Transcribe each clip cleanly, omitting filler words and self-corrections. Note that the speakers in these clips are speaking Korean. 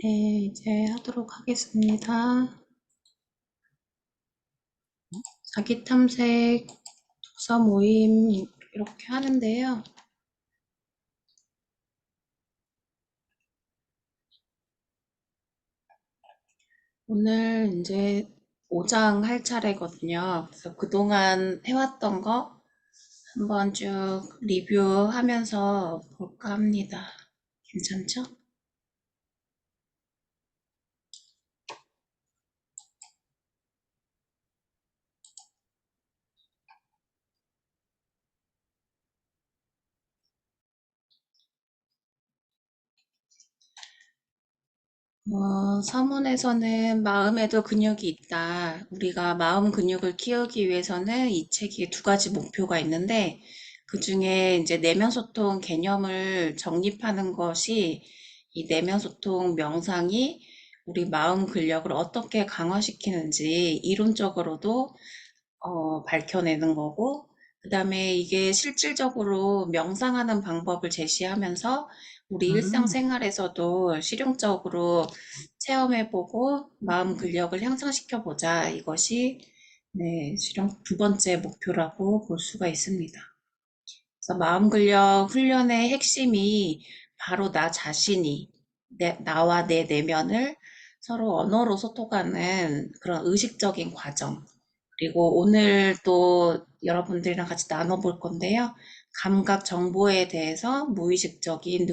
네, 이제 하도록 하겠습니다. 자기 탐색 독서 모임 이렇게 하는데요. 오늘 이제 5장 할 차례거든요. 그래서 그동안 해왔던 거 한번 쭉 리뷰하면서 볼까 합니다. 괜찮죠? 서문에서는 마음에도 근육이 있다. 우리가 마음 근육을 키우기 위해서는 이 책에 두 가지 목표가 있는데, 그 중에 이제 내면 소통 개념을 정립하는 것이 이 내면 소통 명상이 우리 마음 근력을 어떻게 강화시키는지 이론적으로도 밝혀내는 거고, 그 다음에 이게 실질적으로 명상하는 방법을 제시하면서 우리 일상생활에서도 실용적으로 체험해보고 마음 근력을 향상시켜보자. 이것이 네, 실용 두 번째 목표라고 볼 수가 있습니다. 그래서 마음 근력 훈련의 핵심이 바로 나 자신이 나와 내 내면을 서로 언어로 소통하는 그런 의식적인 과정. 그리고 오늘 또 여러분들이랑 같이 나눠볼 건데요. 감각 정보에 대해서 무의식적인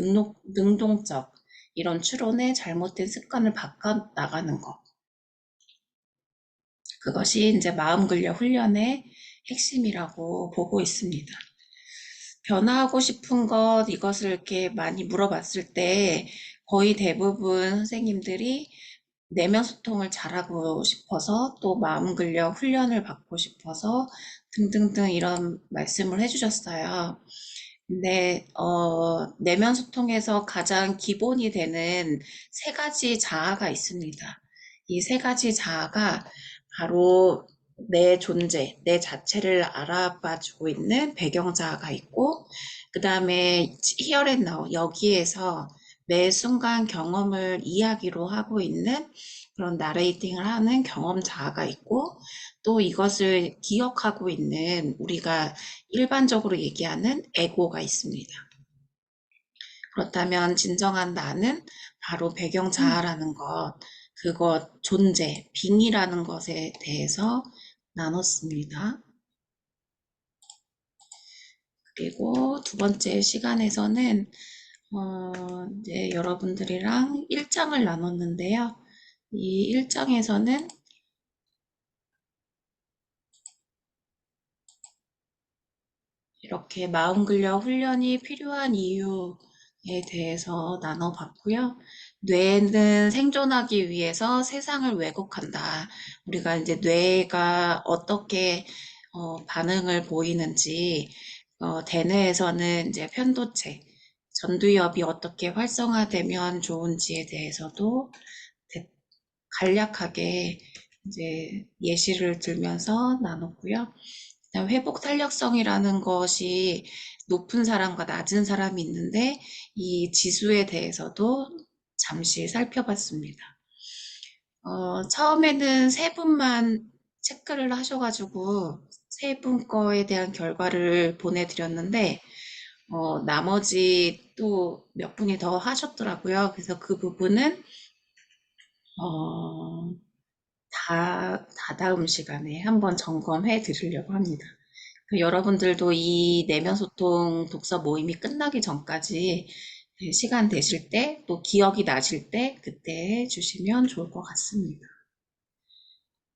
능동적 이런 추론의 잘못된 습관을 바꿔 나가는 것. 그것이 이제 마음 근력 훈련의 핵심이라고 보고 있습니다. 변화하고 싶은 것, 이것을 이렇게 많이 물어봤을 때 거의 대부분 선생님들이 내면 소통을 잘하고 싶어서 또 마음 근력 훈련을 받고 싶어서 등등등 이런 말씀을 해주셨어요. 근데 내면 소통에서 가장 기본이 되는 세 가지 자아가 있습니다. 이 세 가지 자아가 바로 내 존재, 내 자체를 알아봐주고 있는 배경 자아가 있고, 그 다음에 Here and Now, 여기에서 매 순간 경험을 이야기로 하고 있는 그런 나레이팅을 하는 경험 자아가 있고, 또 이것을 기억하고 있는 우리가 일반적으로 얘기하는 에고가 있습니다. 그렇다면 진정한 나는 바로 배경 자아라는 것, 그것 존재, 빙이라는 것에 대해서 나눴습니다. 그리고 두 번째 시간에서는 이제 여러분들이랑 1장을 나눴는데요. 이 1장에서는 이렇게 마음 근력 훈련이 필요한 이유에 대해서 나눠봤고요. 뇌는 생존하기 위해서 세상을 왜곡한다. 우리가 이제 뇌가 어떻게 반응을 보이는지, 대뇌에서는 이제 편도체, 전두엽이 어떻게 활성화되면 좋은지에 대해서도 간략하게 이제 예시를 들면서 나눴고요. 회복 탄력성이라는 것이 높은 사람과 낮은 사람이 있는데 이 지수에 대해서도 잠시 살펴봤습니다. 처음에는 세 분만 체크를 하셔가지고 세 분 거에 대한 결과를 보내드렸는데 나머지 또 몇 분이 더 하셨더라고요. 그래서 그 부분은 어, 다다음 시간에 한번 점검해 드리려고 합니다. 여러분들도 이 내면 소통 독서 모임이 끝나기 전까지 시간 되실 때, 또 기억이 나실 때, 그때 해주시면 좋을 것 같습니다.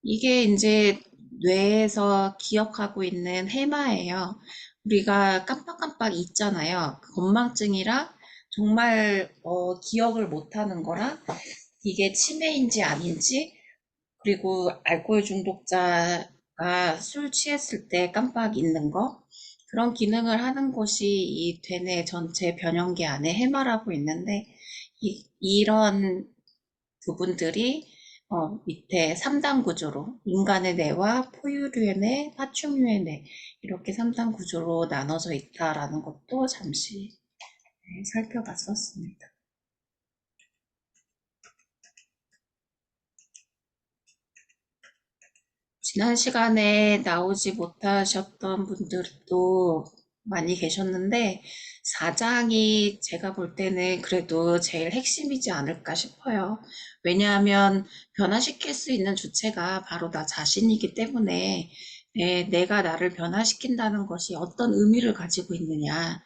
이게 이제 뇌에서 기억하고 있는 해마예요. 우리가 깜빡깜빡 잊잖아요. 그 건망증이라 정말 기억을 못하는 거라 이게 치매인지 아닌지, 그리고 알코올 중독자가 술 취했을 때 깜빡 잊는 거, 그런 기능을 하는 곳이 이 되뇌 전체 변형계 안에 해마라고 있는데 이런 부분들이 밑에 3단 구조로 인간의 뇌와 포유류의 뇌, 파충류의 뇌 이렇게 3단 구조로 나눠져 있다라는 것도 잠시 네, 살펴봤었습니다. 지난 시간에 나오지 못하셨던 분들도 많이 계셨는데, 4장이 제가 볼 때는 그래도 제일 핵심이지 않을까 싶어요. 왜냐하면 변화시킬 수 있는 주체가 바로 나 자신이기 때문에 내가 나를 변화시킨다는 것이 어떤 의미를 가지고 있느냐.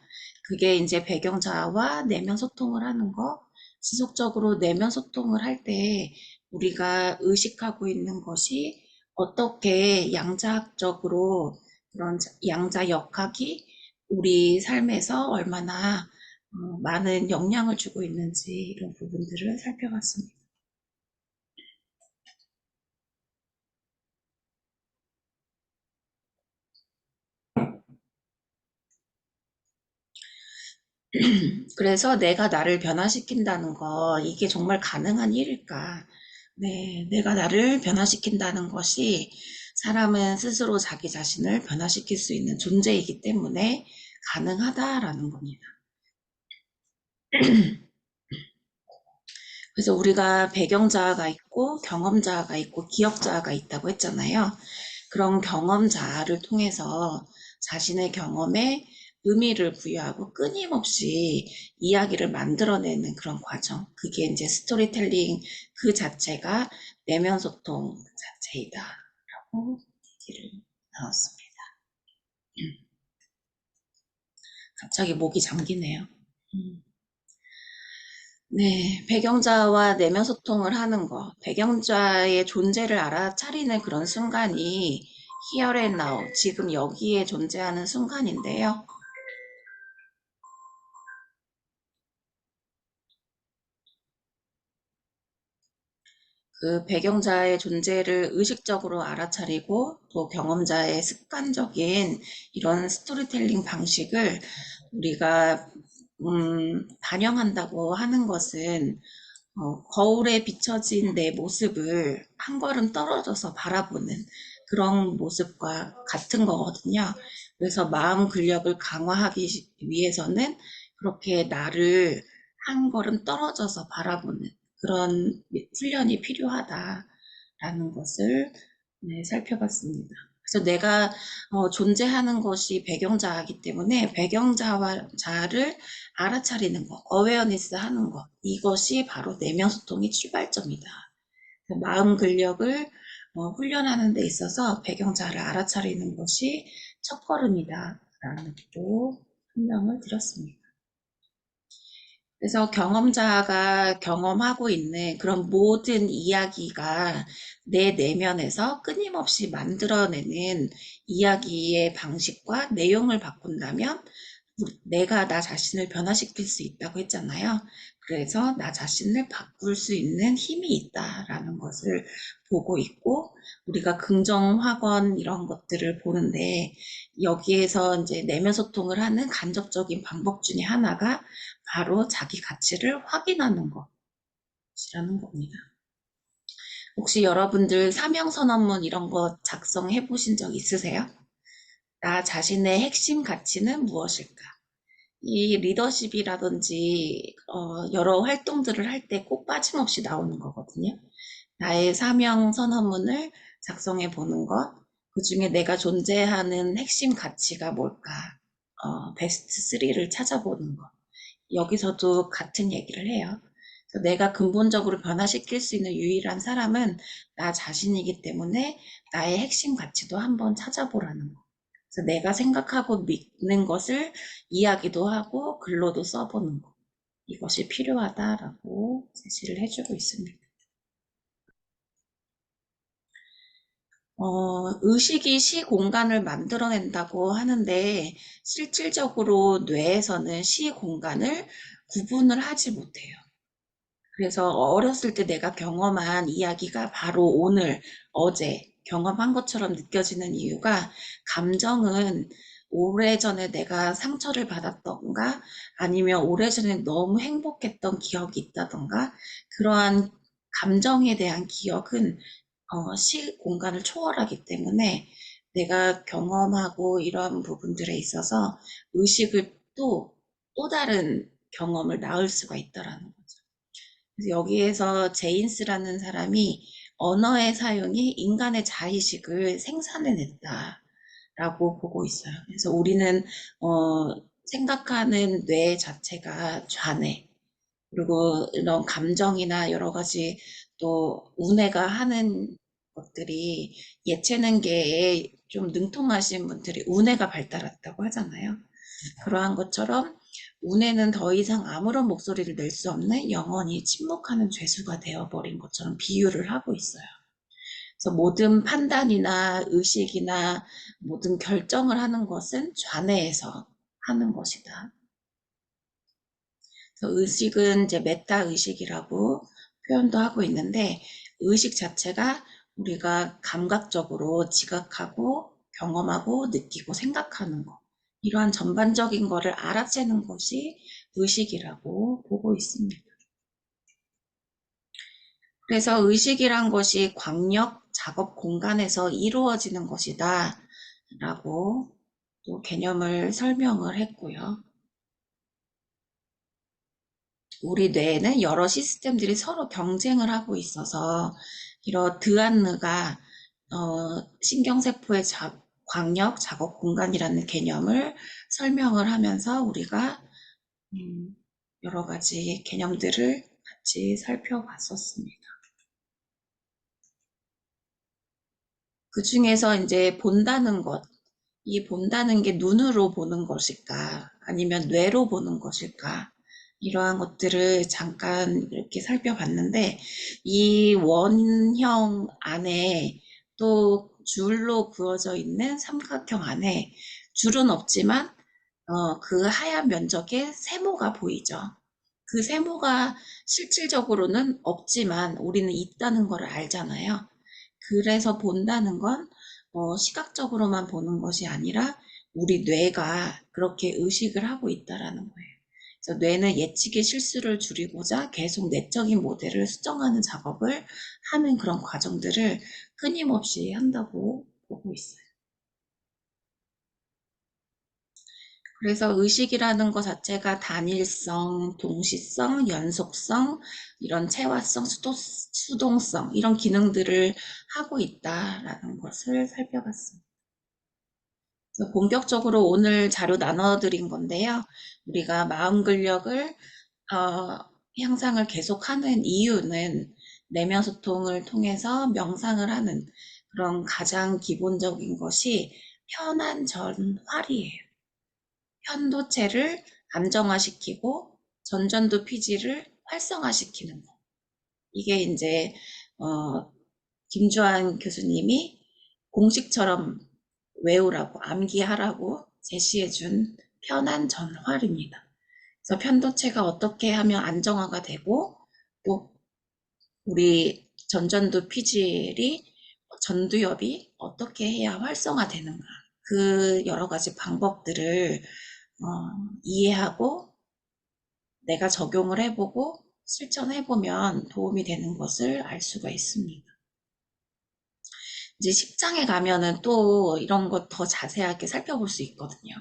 그게 이제 배경자아와 내면 소통을 하는 거, 지속적으로 내면 소통을 할 때 우리가 의식하고 있는 것이 어떻게 양자학적으로 그런 양자 역학이 우리 삶에서 얼마나 많은 영향을 주고 있는지 이런 부분들을 살펴봤습니다. 그래서 내가 나를 변화시킨다는 거, 이게 정말 가능한 일일까? 네, 내가 나를 변화시킨다는 것이 사람은 스스로 자기 자신을 변화시킬 수 있는 존재이기 때문에 가능하다라는 겁니다. 그래서 우리가 배경자아가 있고 경험자아가 있고 기억자아가 있다고 했잖아요. 그런 경험자아를 통해서 자신의 경험에 의미를 부여하고 끊임없이 이야기를 만들어내는 그런 과정. 그게 이제 스토리텔링 그 자체가 내면 소통 자체이다라고 얘기를 나눴습니다. 갑자기 목이 잠기네요. 네, 배경자와 내면 소통을 하는 거, 배경자의 존재를 알아차리는 그런 순간이 here and now, 지금 여기에 존재하는 순간인데요. 그 배경자의 존재를 의식적으로 알아차리고 또 경험자의 습관적인 이런 스토리텔링 방식을 우리가 반영한다고 하는 것은 거울에 비춰진 내 모습을 한 걸음 떨어져서 바라보는 그런 모습과 같은 거거든요. 그래서 마음 근력을 강화하기 위해서는 그렇게 나를 한 걸음 떨어져서 바라보는 그런 훈련이 필요하다라는 것을 네, 살펴봤습니다. 그래서 내가 존재하는 것이 배경자이기 때문에 배경자를 알아차리는 것, 어웨어니스 하는 것, 이것이 바로 내면 소통의 출발점이다. 마음 근력을 훈련하는 데 있어서 배경자를 알아차리는 것이 첫걸음이다라는 또 설명을 드렸습니다. 그래서 경험자가 경험하고 있는 그런 모든 이야기가 내 내면에서 끊임없이 만들어내는 이야기의 방식과 내용을 바꾼다면 내가 나 자신을 변화시킬 수 있다고 했잖아요. 그래서 나 자신을 바꿀 수 있는 힘이 있다라는 것을 보고 있고, 우리가 긍정 확언 이런 것들을 보는데 여기에서 이제 내면 소통을 하는 간접적인 방법 중에 하나가 바로 자기 가치를 확인하는 것이라는 겁니다. 혹시 여러분들 사명선언문 이런 거 작성해 보신 적 있으세요? 나 자신의 핵심 가치는 무엇일까? 이 리더십이라든지 여러 활동들을 할 때 꼭 빠짐없이 나오는 거거든요. 나의 사명 선언문을 작성해 보는 것, 그 중에 내가 존재하는 핵심 가치가 뭘까? 베스트 3를 찾아보는 것. 여기서도 같은 얘기를 해요. 그래서 내가 근본적으로 변화시킬 수 있는 유일한 사람은 나 자신이기 때문에 나의 핵심 가치도 한번 찾아보라는 거. 그래서 내가 생각하고 믿는 것을 이야기도 하고 글로도 써보는 거. 이것이 필요하다라고 제시를 해주고 있습니다. 의식이 시 공간을 만들어낸다고 하는데 실질적으로 뇌에서는 시 공간을 구분을 하지 못해요. 그래서 어렸을 때 내가 경험한 이야기가 바로 오늘, 어제 경험한 것처럼 느껴지는 이유가 감정은 오래전에 내가 상처를 받았던가 아니면 오래전에 너무 행복했던 기억이 있다던가 그러한 감정에 대한 기억은 시 공간을 초월하기 때문에 내가 경험하고 이러한 부분들에 있어서 의식을 또 다른 경험을 낳을 수가 있다라는 거죠. 그래서 여기에서 제인스라는 사람이 언어의 사용이 인간의 자의식을 생산해냈다라고 보고 있어요. 그래서 우리는 생각하는 뇌 자체가 좌뇌, 그리고 이런 감정이나 여러 가지 또 우뇌가 하는 것들이 예체능계에 좀 능통하신 분들이 우뇌가 발달했다고 하잖아요. 그러한 것처럼 우뇌는 더 이상 아무런 목소리를 낼 수 없는 영원히 침묵하는 죄수가 되어버린 것처럼 비유를 하고 있어요. 그래서 모든 판단이나 의식이나 모든 결정을 하는 것은 좌뇌에서 하는 것이다. 그래서 의식은 이제 메타 의식이라고 표현도 하고 있는데, 의식 자체가 우리가 감각적으로 지각하고 경험하고 느끼고 생각하는 것, 이러한 전반적인 거를 알아채는 것이 의식이라고 보고 있습니다. 그래서 의식이란 것이 광역 작업 공간에서 이루어지는 것이다 라고 또 개념을 설명을 했고요. 우리 뇌에는 여러 시스템들이 서로 경쟁을 하고 있어서 이런 드안느가 신경세포의 광역 작업 공간이라는 개념을 설명을 하면서 우리가 여러 가지 개념들을 같이 살펴봤었습니다. 그 중에서 이제 본다는 것, 이 본다는 게 눈으로 보는 것일까, 아니면 뇌로 보는 것일까, 이러한 것들을 잠깐 이렇게 살펴봤는데, 이 원형 안에 또 줄로 그어져 있는 삼각형 안에 줄은 없지만 그 하얀 면적에 세모가 보이죠. 그 세모가 실질적으로는 없지만 우리는 있다는 걸 알잖아요. 그래서 본다는 건 시각적으로만 보는 것이 아니라 우리 뇌가 그렇게 의식을 하고 있다라는 거예요. 그래서 뇌는 예측의 실수를 줄이고자 계속 내적인 모델을 수정하는 작업을 하는 그런 과정들을 끊임없이 한다고 보고 있어요. 그래서 의식이라는 것 자체가 단일성, 동시성, 연속성, 이런 체화성, 수동성, 이런 기능들을 하고 있다라는 것을 살펴봤습니다. 그래서 본격적으로 오늘 자료 나눠드린 건데요. 우리가 마음 근력을 향상을 계속하는 이유는 내면 소통을 통해서 명상을 하는 그런 가장 기본적인 것이 편한 전활이에요. 편도체를 안정화시키고 전전두 피지를 활성화시키는 거. 이게 이제 김주환 교수님이 공식처럼 외우라고 암기하라고 제시해준 편한 전활입니다. 그래서 편도체가 어떻게 하면 안정화가 되고 또 우리 전전두 피질이 전두엽이 어떻게 해야 활성화되는가, 그 여러 가지 방법들을 이해하고 내가 적용을 해보고 실천해보면 도움이 되는 것을 알 수가 있습니다. 이제 10장에 가면은 또 이런 것 더 자세하게 살펴볼 수 있거든요.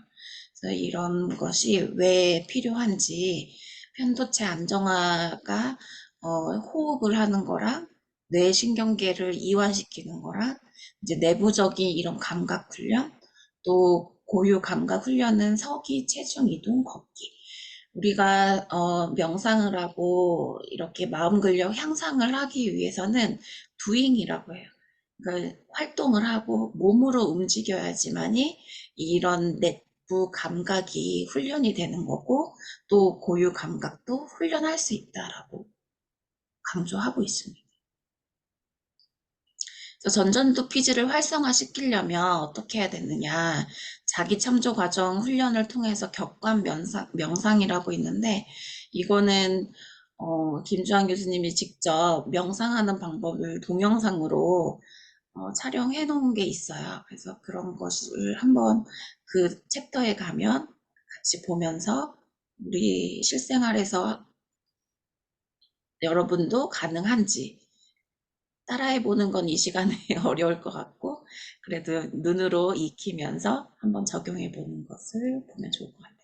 그래서 이런 것이 왜 필요한지, 편도체 안정화가 호흡을 하는 거랑 뇌신경계를 이완시키는 거랑 이제 내부적인 이런 감각 훈련, 또 고유 감각 훈련은 서기, 체중, 이동, 걷기. 우리가 명상을 하고 이렇게 마음 근력 향상을 하기 위해서는 doing이라고 해요. 그러니까 활동을 하고 몸으로 움직여야지만이 이런 내부 감각이 훈련이 되는 거고 또 고유 감각도 훈련할 수 있다라고 강조하고 있습니다. 그래서 전전두 피지를 활성화시키려면 어떻게 해야 되느냐, 자기 참조 과정 훈련을 통해서 격관 명상이라고 있는데, 이거는 김주환 교수님이 직접 명상하는 방법을 동영상으로 촬영해 놓은 게 있어요. 그래서 그런 것을 한번 그 챕터에 가면 같이 보면서 우리 실생활에서 여러분도 가능한지 따라해보는 건 이 시간에 어려울 것 같고, 그래도 눈으로 익히면서 한번 적용해보는 것을 보면 좋을 것 같아요.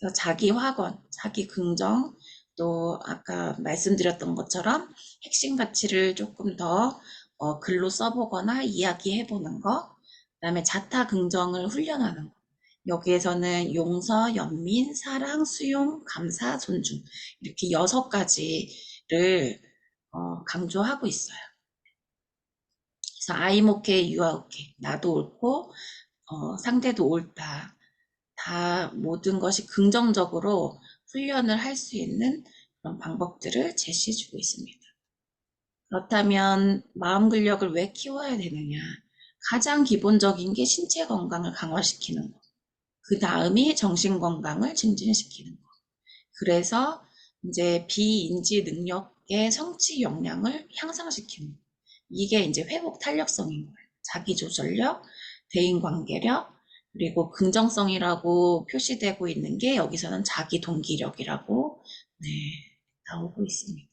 그래서 자기 확언, 자기 긍정, 또 아까 말씀드렸던 것처럼 핵심 가치를 조금 더 글로 써보거나 이야기해보는 거, 그다음에 자타 긍정을 훈련하는 거. 여기에서는 용서, 연민, 사랑, 수용, 감사, 존중 이렇게 6가지를 강조하고 있어요. 그래서 I'm okay, you are okay. 나도 옳고 상대도 옳다. 다 모든 것이 긍정적으로 훈련을 할 수 있는 그런 방법들을 제시해주고 있습니다. 그렇다면 마음 근력을 왜 키워야 되느냐? 가장 기본적인 게 신체 건강을 강화시키는 거. 그 다음이 정신 건강을 증진시키는 거. 그래서 이제 비인지 능력의 성취 역량을 향상시키는 거. 이게 이제 회복 탄력성인 거예요. 자기 조절력, 대인 관계력, 그리고 긍정성이라고 표시되고 있는 게 여기서는 자기 동기력이라고 네, 나오고 있습니다.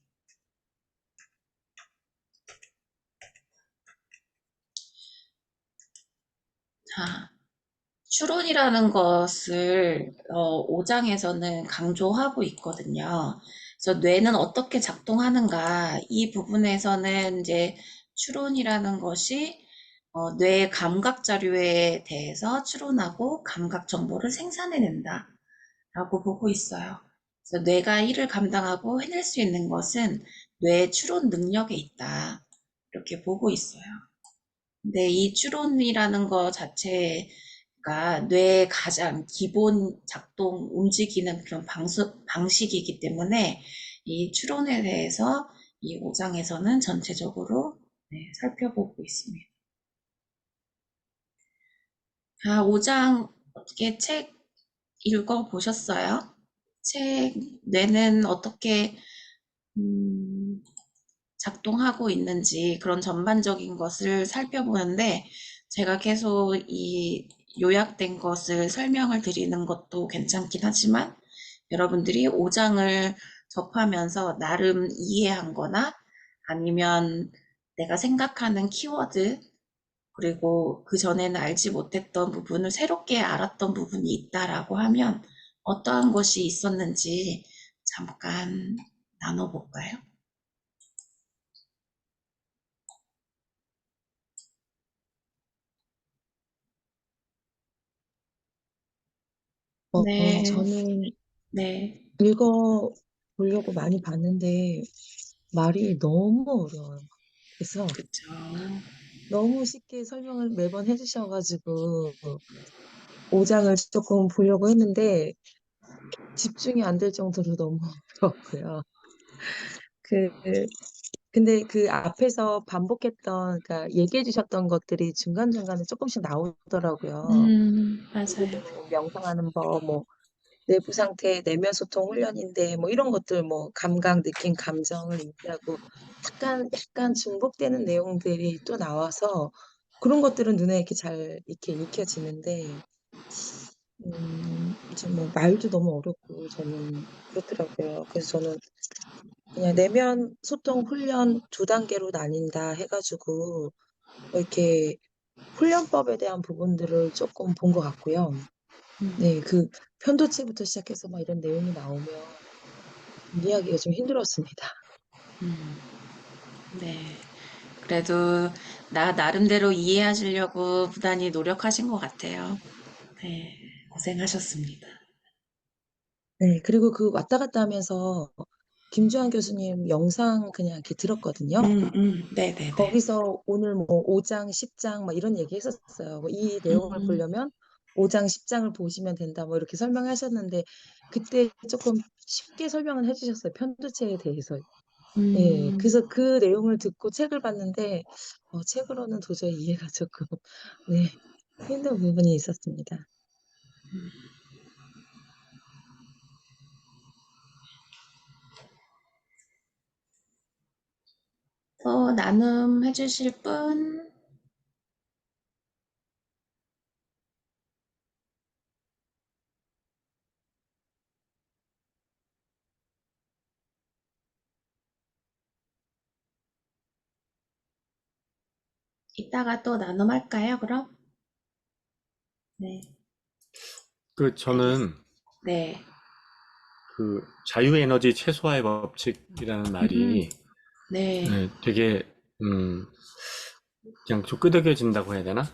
자, 추론이라는 것을 5장에서는 강조하고 있거든요. 그래서 뇌는 어떻게 작동하는가 이 부분에서는 이제 추론이라는 것이 뇌의 감각 자료에 대해서 추론하고 감각 정보를 생산해낸다라고 보고 있어요. 그래서 뇌가 이를 감당하고 해낼 수 있는 것은 뇌의 추론 능력에 있다. 이렇게 보고 있어요. 근데 이 추론이라는 거 자체가 뇌의 가장 기본 작동, 움직이는 그런 방식이기 때문에 이 추론에 대해서 이 5장에서는 전체적으로 네, 살펴보고 있습니다. 5장 어떻게 책 읽어보셨어요? 책 뇌는 어떻게 작동하고 있는지 그런 전반적인 것을 살펴보는데 제가 계속 이 요약된 것을 설명을 드리는 것도 괜찮긴 하지만 여러분들이 5장을 접하면서 나름 이해한 거나 아니면 내가 생각하는 키워드 그리고 그전에는 알지 못했던 부분을 새롭게 알았던 부분이 있다라고 하면 어떠한 것이 있었는지 잠깐 나눠볼까요? 네, 저는 네, 읽어 보려고 많이 봤는데 말이 너무 어려워요. 그래서 그쵸. 너무 쉽게 설명을 매번 해주셔가지고 5장을 조금 보려고 했는데 집중이 안 될 정도로 너무 어렵고요. 그 근데 그 앞에서 반복했던 그러니까 얘기해 주셨던 것들이 중간중간에 조금씩 나오더라고요. 맞아요. 뭐 명상하는 법, 뭐 내부 상태, 내면 소통 훈련인데 뭐 이런 것들 뭐 감각, 느낌, 감정을 인지하고 약간 중복되는 내용들이 또 나와서 그런 것들은 눈에 이렇게 잘 이렇게 익혀지는데 이제 뭐 말도 너무 어렵고 저는 그렇더라고요. 그래서 저는 그냥 내면 소통 훈련 2단계로 나뉜다 해가지고 뭐 이렇게 훈련법에 대한 부분들을 조금 본 것 같고요. 네, 그 편도체부터 시작해서 막 이런 내용이 나오면 이해하기가 좀 힘들었습니다. 네. 그래도 나 나름대로 이해하시려고 부단히 노력하신 것 같아요. 네, 고생하셨습니다. 네, 그리고 그 왔다 갔다 하면서 김주환 교수님 영상 그냥 이렇게 들었거든요. 네네네. 거기서 오늘 뭐 5장, 10장 막 이런 얘기 했었어요. 뭐이 내용을 음, 보려면 5장, 10장을 보시면 된다. 뭐 이렇게 설명하셨는데 그때 조금 쉽게 설명을 해주셨어요. 편도체에 대해서. 예, 음, 그래서 그 내용을 듣고 책을 봤는데 책으로는 도저히 이해가 조금 네, 힘든 부분이 있었습니다. 더 나눔해 주실 분 이따가 또 나눔할까요, 그럼? 네, 그 알겠습니다. 저는 네. 그 자유에너지 최소화의 법칙이라는 음, 말이 네. 되게 그냥 좀 끄덕여진다고 해야 되나?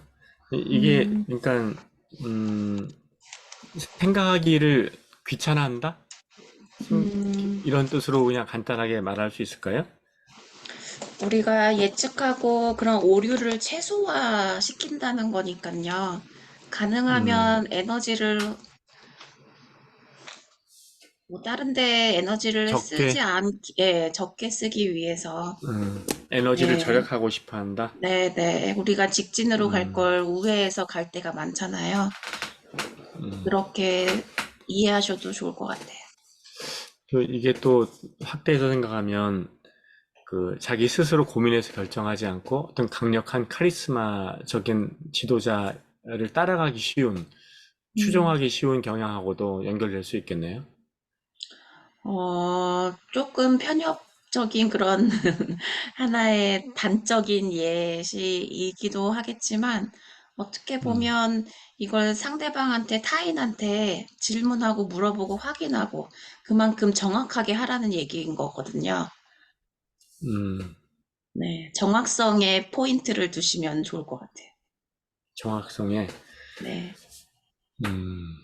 이게 음, 그러니까 음, 생각하기를 귀찮아한다? 음, 이런 뜻으로 그냥 간단하게 말할 수 있을까요? 우리가 예측하고 그런 오류를 최소화 시킨다는 거니까요. 음, 가능하면 에너지를 뭐 다른 데 에너지를 쓰지 적게 않게, 적게 쓰기 위해서. 에너지를 네, 절약하고 싶어 한다. 네, 네. 우리가 직진으로 갈 음, 걸 우회해서 갈 때가 많잖아요. 그렇게 이해하셔도 좋을 것 같아요. 이게 또 확대해서 생각하면 그 자기 스스로 고민해서 결정하지 않고 어떤 강력한 카리스마적인 지도자를 따라가기 쉬운, 음, 추종하기 쉬운 경향하고도 연결될 수 있겠네요. 조금 편협적인 그런 하나의 단적인 예시이기도 하겠지만, 어떻게 음, 보면 이걸 상대방한테, 타인한테 질문하고 물어보고 확인하고 그만큼 정확하게 하라는 얘기인 거거든요. 음, 네, 정확성에 포인트를 두시면 좋을 것 같아요. 정확성에, 네. 음,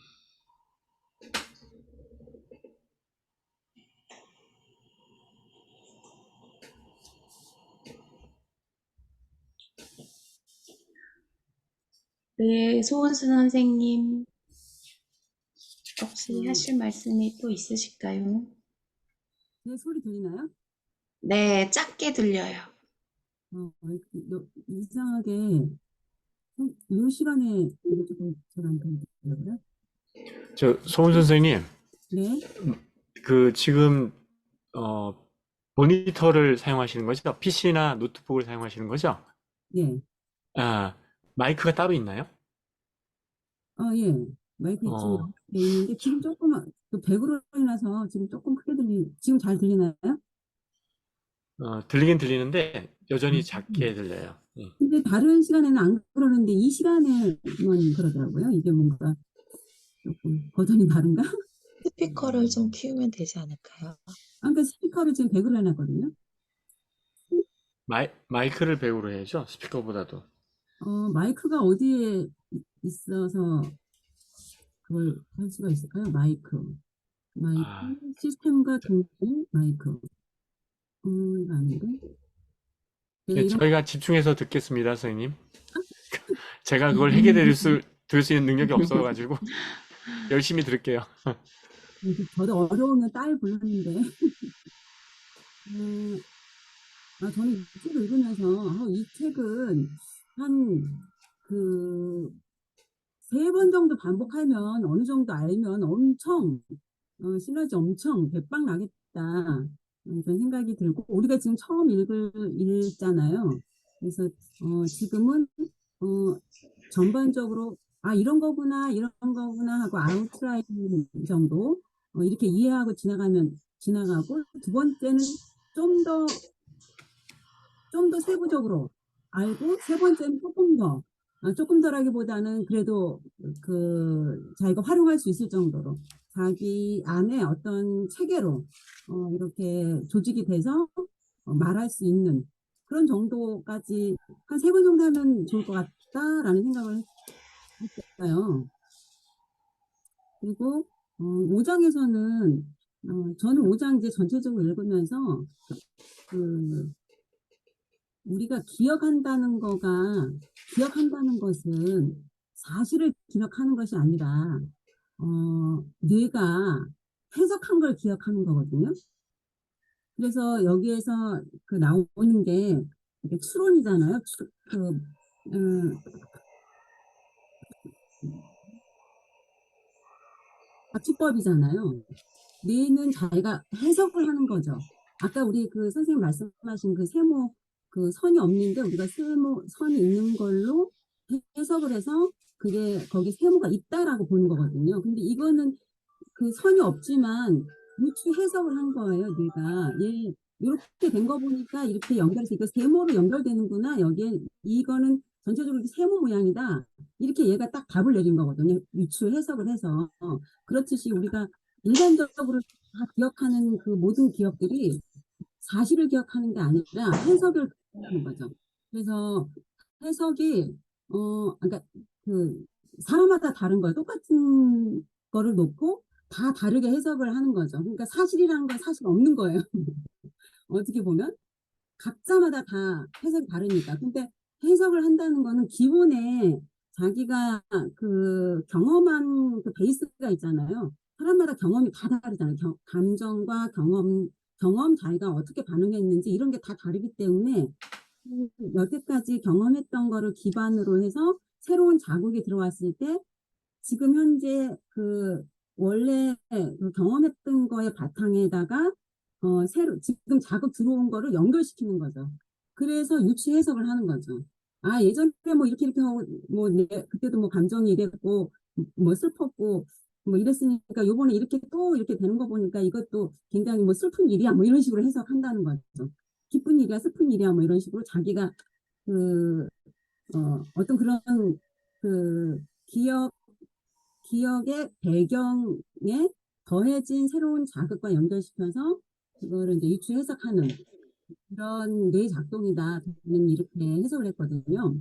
네, 소은수 선생님, 혹시 그, 하실 말씀이 또 있으실까요? 제 소리 들리나요? 네, 작게 들려요. 이상하게, 이 시간에 이게 조금 잘 안 들리더라고요. 소은 선생님, 네, 그 지금 어, 모니터를 사용하시는 거죠? PC나 노트북을 사용하시는 거죠? 예. 아, 마이크가 따로 있나요? 예. 마이크 이쪽에 어, 돼 있는데, 지금 조금, 그 배그로 인해서 지금 조금 크게 지금 잘 들리나요? 들리긴 들리는데 여전히 작게 음. 들려요. 예. 근데 다른 시간에는 안 그러는데, 이 시간에만 그러더라고요. 이게 뭔가 조금 버전이 다른가? 스피커를 좀 키우면 되지 않을까요? 그러니까 스피커를 지금 배그로 해놨거든요. 마이크를 배우로 해야죠. 스피커보다도. 마이크가 어디에 있어서 그걸 할 수가 있을까요? 마이크, 아, 시스템과 동일 마이크. 이거 아닌데? 제가 네, 이런, 저희가 집중해서 듣겠습니다, 선생님. 제가 그걸 들을 수 있는 능력이 없어가지고 열심히 들을게요. 저도 어려우면 딸 불렀는데, 음, 저는 이 책을 읽으면서, 이 책은 한, 그, 3번 정도 반복하면 어느 정도 알면 엄청, 시너지 엄청 대박 나겠다. 그런 생각이 들고, 우리가 지금 처음 읽잖아요. 그래서, 지금은, 어, 전반적으로, 이런 거구나 하고 아웃라인 정도, 이렇게 이해하고 지나가고, 두 번째는 좀 더 좀 더 세부적으로 알고 세 번째는 조금 더라기보다는 그래도 자기가 활용할 수 있을 정도로 자기 안에 어떤 체계로 이렇게 조직이 돼서 말할 수 있는 그런 정도까지 한 3번 정도 하면 좋을 것 같다라는 생각을 했어요. 그리고 5장에서는 저는 5장 이제 전체적으로 읽으면서 그 우리가 기억한다는 것은 사실을 기억하는 것이 아니라, 뇌가 해석한 걸 기억하는 거거든요. 그래서 여기에서 나오는 게 이게 추론이잖아요. 가치법이잖아요. 뇌는 자기가 해석을 하는 거죠. 아까 우리 선생님 말씀하신 세모, 선이 없는데 우리가 선이 있는 걸로 해석을 해서 그게 거기 세모가 있다라고 보는 거거든요. 근데 이거는 선이 없지만 유추 해석을 한 거예요, 뇌가. 이렇게 된 거 보니까 이렇게 연결해서 이거 세모로 연결되는구나. 여기에 이거는 전체적으로 세모 모양이다. 이렇게 얘가 딱 답을 내린 거거든요. 유추 해석을 해서. 그렇듯이 우리가 일반적으로 다 기억하는 그 모든 기억들이 사실을 기억하는 게 아니라 해석을 하는 거죠. 그래서 해석이 그러니까 그 사람마다 다른 거예요. 똑같은 거를 놓고 다 다르게 해석을 하는 거죠. 그러니까 사실이라는 건 사실 없는 거예요. 어떻게 보면 각자마다 다 해석이 다르니까. 근데 해석을 한다는 거는 기본에 자기가 그 경험한 그 베이스가 있잖아요. 사람마다 경험이 다 다르잖아요. 감정과 경험 자기가 어떻게 반응했는지 이런 게 다 다르기 때문에 여태까지 경험했던 거를 기반으로 해서 새로운 자극이 들어왔을 때 지금 현재 그 원래 그 경험했던 거의 바탕에다가 새로 지금 자극 들어온 거를 연결시키는 거죠. 그래서 유추 해석을 하는 거죠. 아, 예전에 뭐 이렇게 하고 뭐 그때도 뭐 감정이 이랬고 뭐 슬펐고 뭐 이랬으니까 요번에 이렇게 또 이렇게 되는 거 보니까 이것도 굉장히 뭐 슬픈 일이야 뭐 이런 식으로 해석한다는 거죠. 기쁜 일이야 슬픈 일이야 뭐 이런 식으로 자기가 그 어떤 그런 그 기억의 배경에 더해진 새로운 자극과 연결시켜서 그거를 이제 유추 해석하는 그런 뇌 작동이다. 저는 이렇게 해석을 했거든요.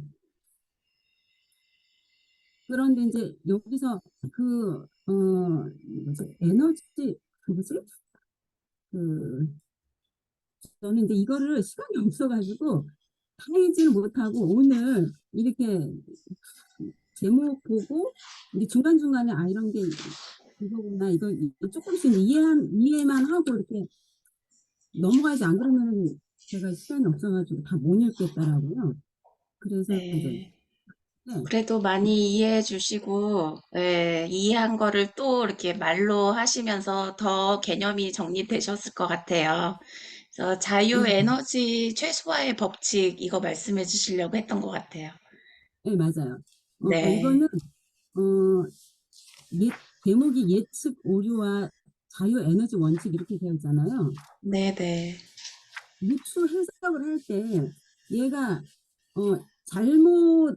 그런데 이제 여기서 뭐지? 에너지, 뭐지? 그, 저는 이제 이거를 시간이 없어가지고 다 읽지를 못하고 오늘 이렇게 제목 보고 이제 중간중간에 아, 이런 게 이거구나. 이거 조금씩 이해만 하고 이렇게 넘어가지 안 그러면은 제가 시간이 없어가지고 다 못 읽겠더라고요. 그래서 이제 네. 네, 그래도 많이 이해해 주시고, 예, 이해한 거를 또 이렇게 말로 하시면서 더 개념이 정리되셨을 것 같아요. 그래서 자유 네, 에너지 최소화의 법칙, 이거 말씀해 주시려고 했던 것 같아요. 네, 맞아요. 네. 이거는 어, 제목이 예측 오류와 자유 에너지 원칙 이렇게 되어 있잖아요. 네네. 유추 해석을 할 때 얘가 잘못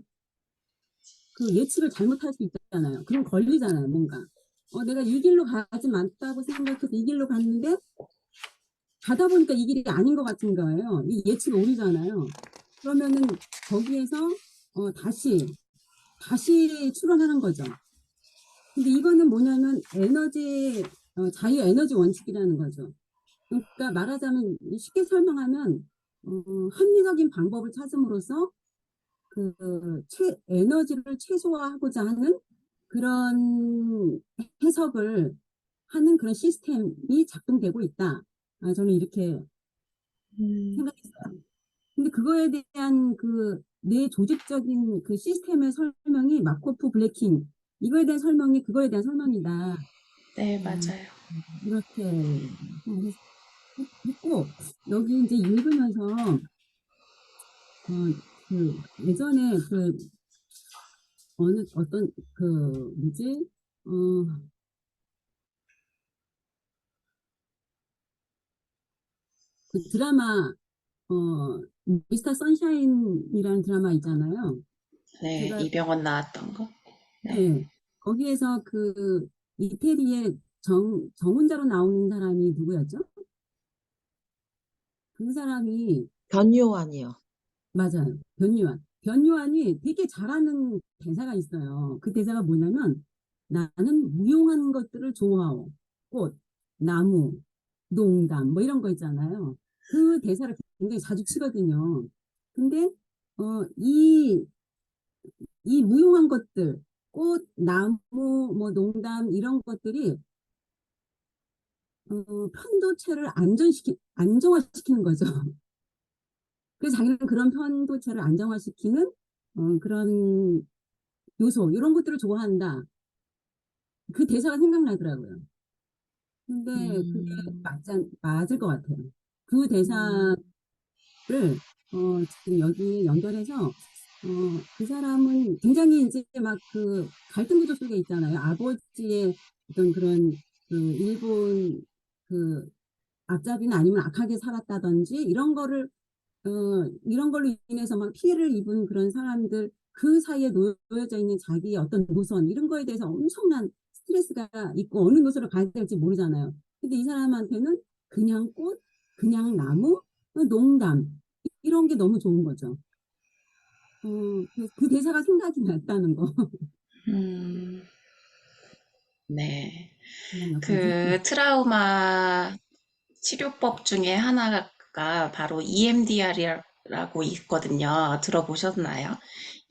그 예측을 잘못할 수 있잖아요. 그럼 걸리잖아요, 뭔가. 내가 이 길로 가지 않다고 생각해서 이 길로 갔는데 가다 보니까 이 길이 아닌 것 같은 거예요. 이 예측이 오류잖아요. 그러면은 거기에서 다시 출발하는 거죠. 근데 이거는 뭐냐면 자유 에너지 원칙이라는 거죠. 그러니까 말하자면 쉽게 설명하면 합리적인 방법을 찾음으로써 그 에너지를 최소화하고자 하는 그런 해석을 하는 그런 시스템이 작동되고 있다. 아, 저는 이렇게 음, 생각했어요. 근데 그거에 대한 그 뇌 조직적인 그 시스템의 설명이 마코프 블래킹 이거에 대한 설명이 그거에 대한 설명이다. 네, 음, 맞아요. 이렇게 했고 여기 이제 읽으면서 예전에 어떤 뭐지 어, 그 드라마 어, 미스터 선샤인이라는 드라마 있잖아요. 네, 제가 이병헌 나왔던 거. 네. 네, 거기에서 그 이태리의 정혼자로 나오는 사람이 누구였죠? 그 사람이 변요한이요. 맞아요. 변요한. 변요한이 되게 잘하는 대사가 있어요. 그 대사가 뭐냐면 나는 무용한 것들을 좋아하오. 꽃, 나무, 농담 뭐 이런 거 있잖아요. 그 대사를 굉장히 자주 치거든요. 근데 이 무용한 것들, 꽃, 나무, 뭐 농담 이런 것들이 편도체를 안정화시키는 거죠. 그래서 자기는 그런 편도체를 안정화시키는 그런 요소, 이런 것들을 좋아한다. 그 대사가 생각나더라고요. 근데 그게 음, 맞을 것 같아요. 그 대사를 음, 지금 여기 연결해서 그 사람은 굉장히 이제 막 그 갈등 구조 속에 있잖아요. 아버지의 어떤 그런 그 일본 그 앞잡이는 아니면 악하게 살았다든지 이런 걸로 인해서 막 피해를 입은 그런 사람들 그 사이에 놓여져 있는 자기의 어떤 노선 이런 거에 대해서 엄청난 스트레스가 있고 어느 곳으로 가야 될지 모르잖아요. 근데 이 사람한테는 그냥 꽃, 그냥 나무, 농담 이런 게 너무 좋은 거죠. 그 대사가 생각이 났다는 거. 음, 네. 그냥 여기까지. 그 트라우마 치료법 중에 하나가 바로 EMDR이라고 있거든요. 들어보셨나요?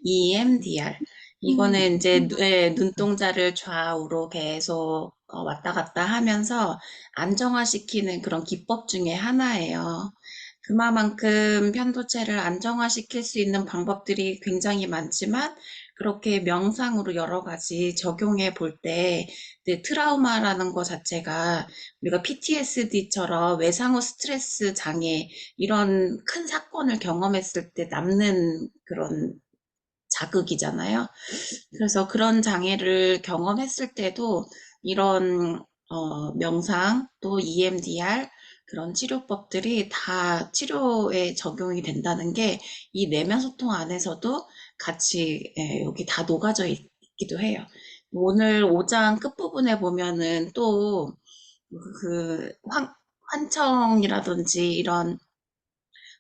EMDR. 이거는 이제 눈동자를 좌우로 계속 왔다 갔다 하면서 안정화시키는 그런 기법 중에 하나예요. 그만큼 편도체를 안정화시킬 수 있는 방법들이 굉장히 많지만 그렇게 명상으로 여러 가지 적용해 볼 때 트라우마라는 것 자체가 우리가 PTSD처럼 외상후 스트레스 장애 이런 큰 사건을 경험했을 때 남는 그런 자극이잖아요. 그래서 그런 장애를 경험했을 때도 이런 명상 또 EMDR 그런 치료법들이 다 치료에 적용이 된다는 게 이 내면 소통 안에서도 같이 여기 다 녹아져 있기도 해요. 오늘 5장 끝부분에 보면은 또 그 환청이라든지 이런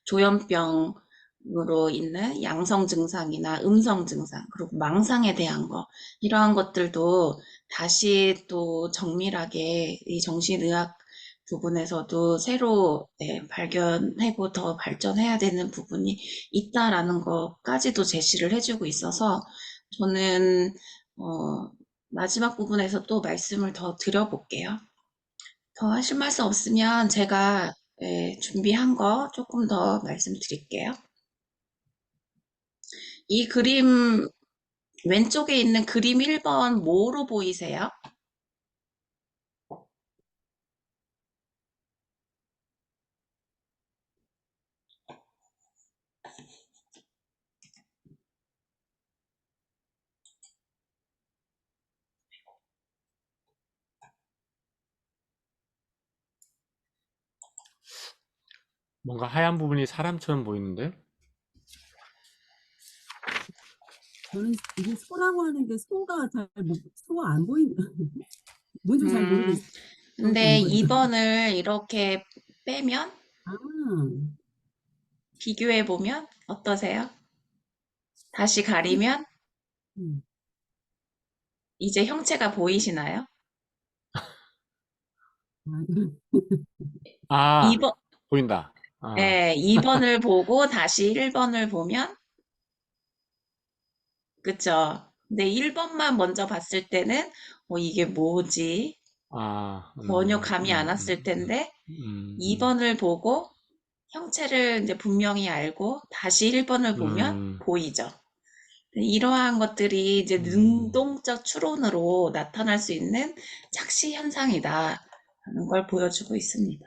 조현병으로 있는 양성 증상이나 음성 증상, 그리고 망상에 대한 거, 이러한 것들도 다시 또 정밀하게 이 정신의학 부분에서도 새로 발견하고 더 발전해야 되는 부분이 있다라는 것까지도 제시를 해주고 있어서 저는 마지막 부분에서 또 말씀을 더 드려볼게요. 더 하실 말씀 없으면 제가 준비한 거 조금 더 말씀드릴게요. 이 그림 왼쪽에 있는 그림 1번 뭐로 보이세요? 뭔가 하얀 부분이 사람처럼 보이는데? 저는 이게 소라고 하는데 소가 소가 안 보이는, 뭔지 잘 음, 모르겠어요. 정확히 안 근데 보여요. 2번을 이렇게 빼면 아, 비교해 보면 어떠세요? 다시 그, 가리면 음, 이제 형체가 보이시나요? 아, 아, 2번, 보인다. 아, 2번을 보고 다시 1번을 보면 그쵸? 근데 1번만 먼저 봤을 때는 이게 뭐지? 아, 전혀 감이 안 왔을 텐데 음, 2번을 보고 형체를 이제 분명히 알고 다시 1번을 보면 음, 보이죠. 이러한 것들이 이제 음, 능동적 추론으로 나타날 수 있는 착시 현상이다 하는 걸 보여주고 있습니다.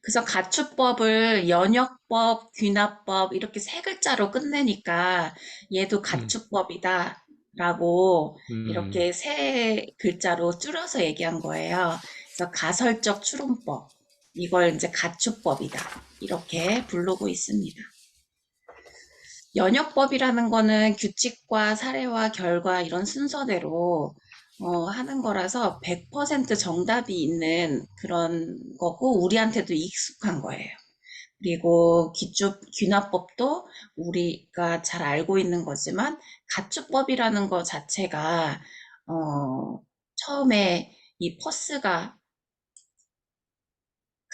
그래서 가축법을 연역법, 귀납법 이렇게 세 글자로 끝내니까 얘도 음, 가축법이다 라고 음, 이렇게 세 글자로 줄여서 얘기한 거예요. 그래서 가설적 추론법, 이걸 이제 가축법이다 이렇게 부르고 있습니다. 연역법이라는 거는 규칙과 사례와 결과 이런 순서대로 하는 거라서 100% 정답이 있는 그런 거고 우리한테도 익숙한 거예요. 그리고 귀납법도 우리가 잘 알고 있는 거지만 가축법이라는 것 자체가 처음에 이 퍼스가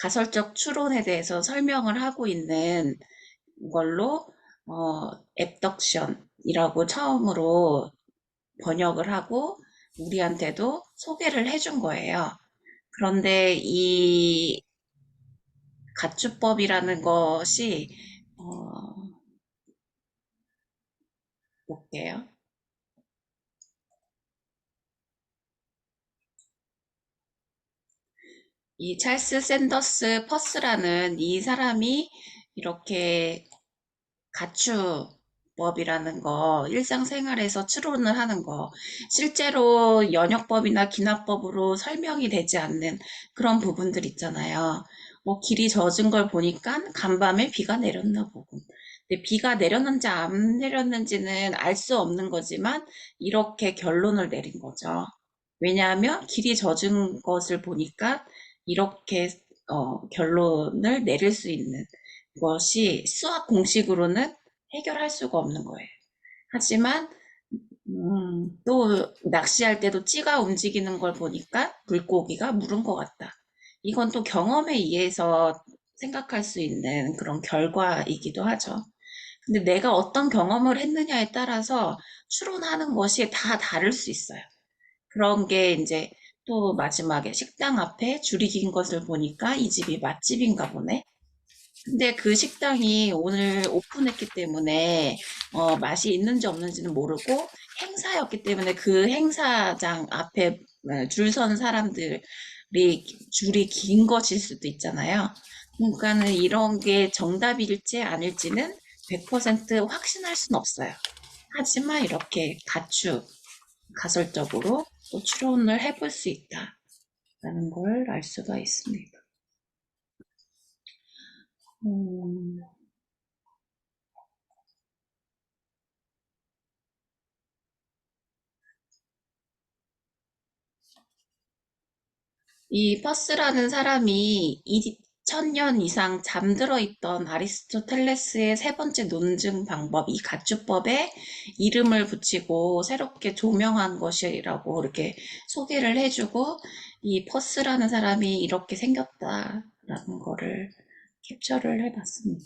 가설적 추론에 대해서 설명을 하고 있는 걸로 앱덕션이라고 처음으로 번역을 하고 우리한테도 소개를 해준 거예요. 그런데 이 가축법이라는 것이 볼게요. 이 찰스 샌더스 퍼스라는 이 사람이 이렇게 가축법이라는 거, 일상생활에서 추론을 하는 거, 실제로 연역법이나 기납법으로 설명이 되지 않는 그런 부분들 있잖아요. 뭐 길이 젖은 걸 보니까 간밤에 비가 내렸나 보고, 근데 비가 내렸는지 안 내렸는지는 알 수 없는 거지만 이렇게 결론을 내린 거죠. 왜냐하면 길이 젖은 것을 보니까 이렇게 결론을 내릴 수 있는 것이 수학 공식으로는 해결할 수가 없는 거예요. 하지만 또 낚시할 때도 찌가 움직이는 걸 보니까 물고기가 물은 것 같다. 이건 또 경험에 의해서 생각할 수 있는 그런 결과이기도 하죠. 근데 내가 어떤 경험을 했느냐에 따라서 추론하는 것이 다 다를 수 있어요. 그런 게 이제 또 마지막에 식당 앞에 줄이 긴 것을 보니까 이 집이 맛집인가 보네. 근데 그 식당이 오늘 오픈했기 때문에 맛이 있는지 없는지는 모르고 행사였기 때문에 그 행사장 앞에 줄 선 사람들이 줄이 긴 것일 수도 있잖아요. 그러니까는 이런 게 정답일지 아닐지는 100% 확신할 수는 없어요. 하지만 이렇게 가설적으로 또 추론을 해볼 수 있다라는 걸 알 수가 있습니다. 음, 이 퍼스라는 사람이 2000년 이상 잠들어 있던 아리스토텔레스의 세 번째 논증 방법, 이 가축법에 이름을 붙이고 새롭게 조명한 것이라고 이렇게 소개를 해주고, 이 퍼스라는 사람이 이렇게 생겼다라는 거를 캡처를 해봤습니다.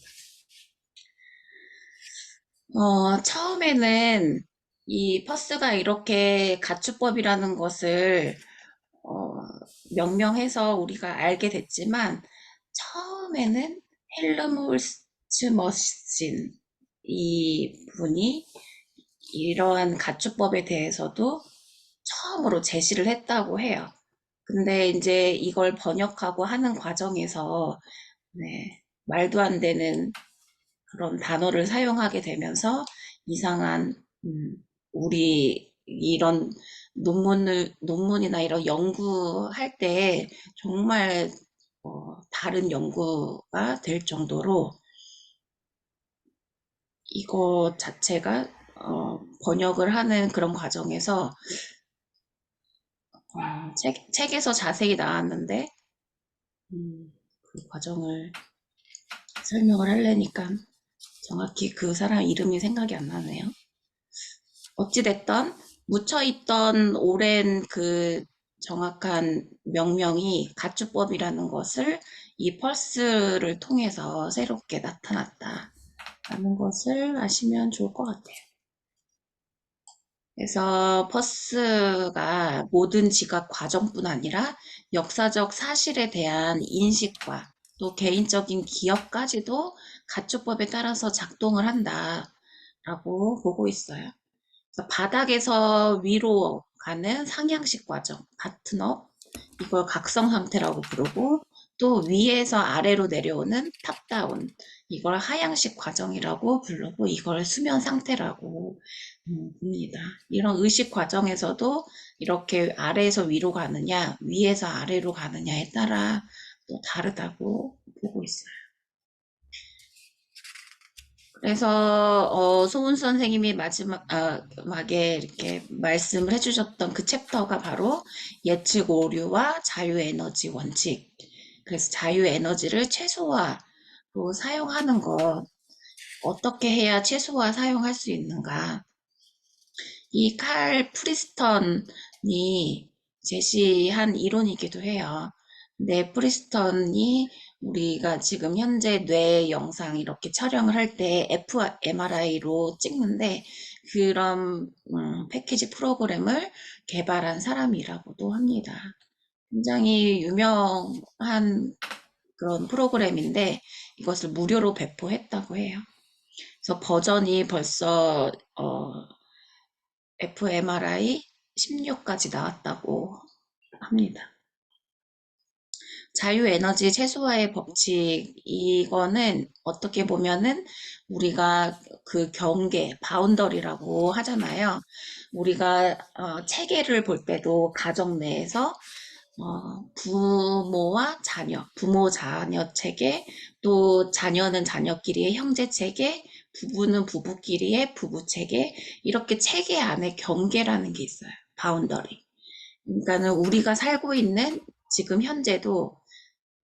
처음에는 이 퍼스가 이렇게 가축법이라는 것을 어, 명명해서 우리가 알게 됐지만, 처음에는 헬무홀츠 머신 이 분이 이러한 가축법에 대해서도 처음으로 제시를 했다고 해요. 근데 이제 이걸 번역하고 하는 과정에서 네, 말도 안 되는 그런 단어를 사용하게 되면서 이상한 우리 이런 논문이나 이런 연구할 때 정말 다른 연구가 될 정도로 이거 자체가 번역을 하는 그런 과정에서 책에서 자세히 나왔는데 그 과정을 설명을 하려니까 정확히 그 사람 이름이 생각이 안 나네요. 어찌됐던 묻혀있던 오랜 그 정확한 명명이 가축법이라는 것을 이 펄스를 통해서 새롭게 나타났다라는 것을 아시면 좋을 것 같아요. 그래서 펄스가 모든 지각 과정뿐 아니라 역사적 사실에 대한 인식과 또 개인적인 기억까지도 가축법에 따라서 작동을 한다라고 보고 있어요. 바닥에서 위로 가는 상향식 과정, 바튼업, 이걸 각성 상태라고 부르고, 또 위에서 아래로 내려오는 탑다운, 이걸 하향식 과정이라고 부르고, 이걸 수면 상태라고 봅니다. 이런 의식 과정에서도 이렇게 아래에서 위로 가느냐, 위에서 아래로 가느냐에 따라 또 다르다고 보고 있어요. 그래서 소은 선생님이 마지막에 이렇게 말씀을 해주셨던 그 챕터가 바로 예측 오류와 자유에너지 원칙. 그래서 자유에너지를 최소화로 사용하는 것, 어떻게 해야 최소화 사용할 수 있는가. 이 칼 프리스턴이 제시한 이론이기도 해요. 근데 프리스턴이 우리가 지금 현재 뇌 영상 이렇게 촬영을 할 때 fMRI로 찍는데 그런 패키지 프로그램을 개발한 사람이라고도 합니다. 굉장히 유명한 그런 프로그램인데 이것을 무료로 배포했다고 해요. 그래서 버전이 벌써 fMRI 16까지 나왔다고 합니다. 자유에너지 최소화의 법칙, 이거는 어떻게 보면은 우리가 그 경계, 바운더리라고 하잖아요. 우리가 체계를 볼 때도 가정 내에서 부모와 자녀, 부모 자녀 체계, 또 자녀는 자녀끼리의 형제 체계, 부부는 부부끼리의 부부 체계, 이렇게 체계 안에 경계라는 게 있어요. 바운더리. 그러니까는 우리가 살고 있는 지금 현재도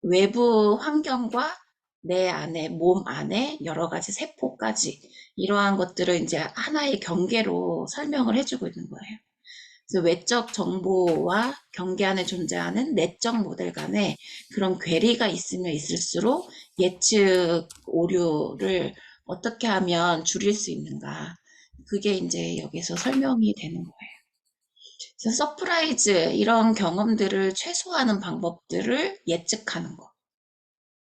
외부 환경과 내 안에, 몸 안에 여러 가지 세포까지 이러한 것들을 이제 하나의 경계로 설명을 해주고 있는 거예요. 그래서 외적 정보와 경계 안에 존재하는 내적 모델 간에 그런 괴리가 있으면 있을수록 예측 오류를 어떻게 하면 줄일 수 있는가. 그게 이제 여기서 설명이 되는 거예요. 그래서 서프라이즈, 이런 경험들을 최소화하는 방법들을 예측하는 거.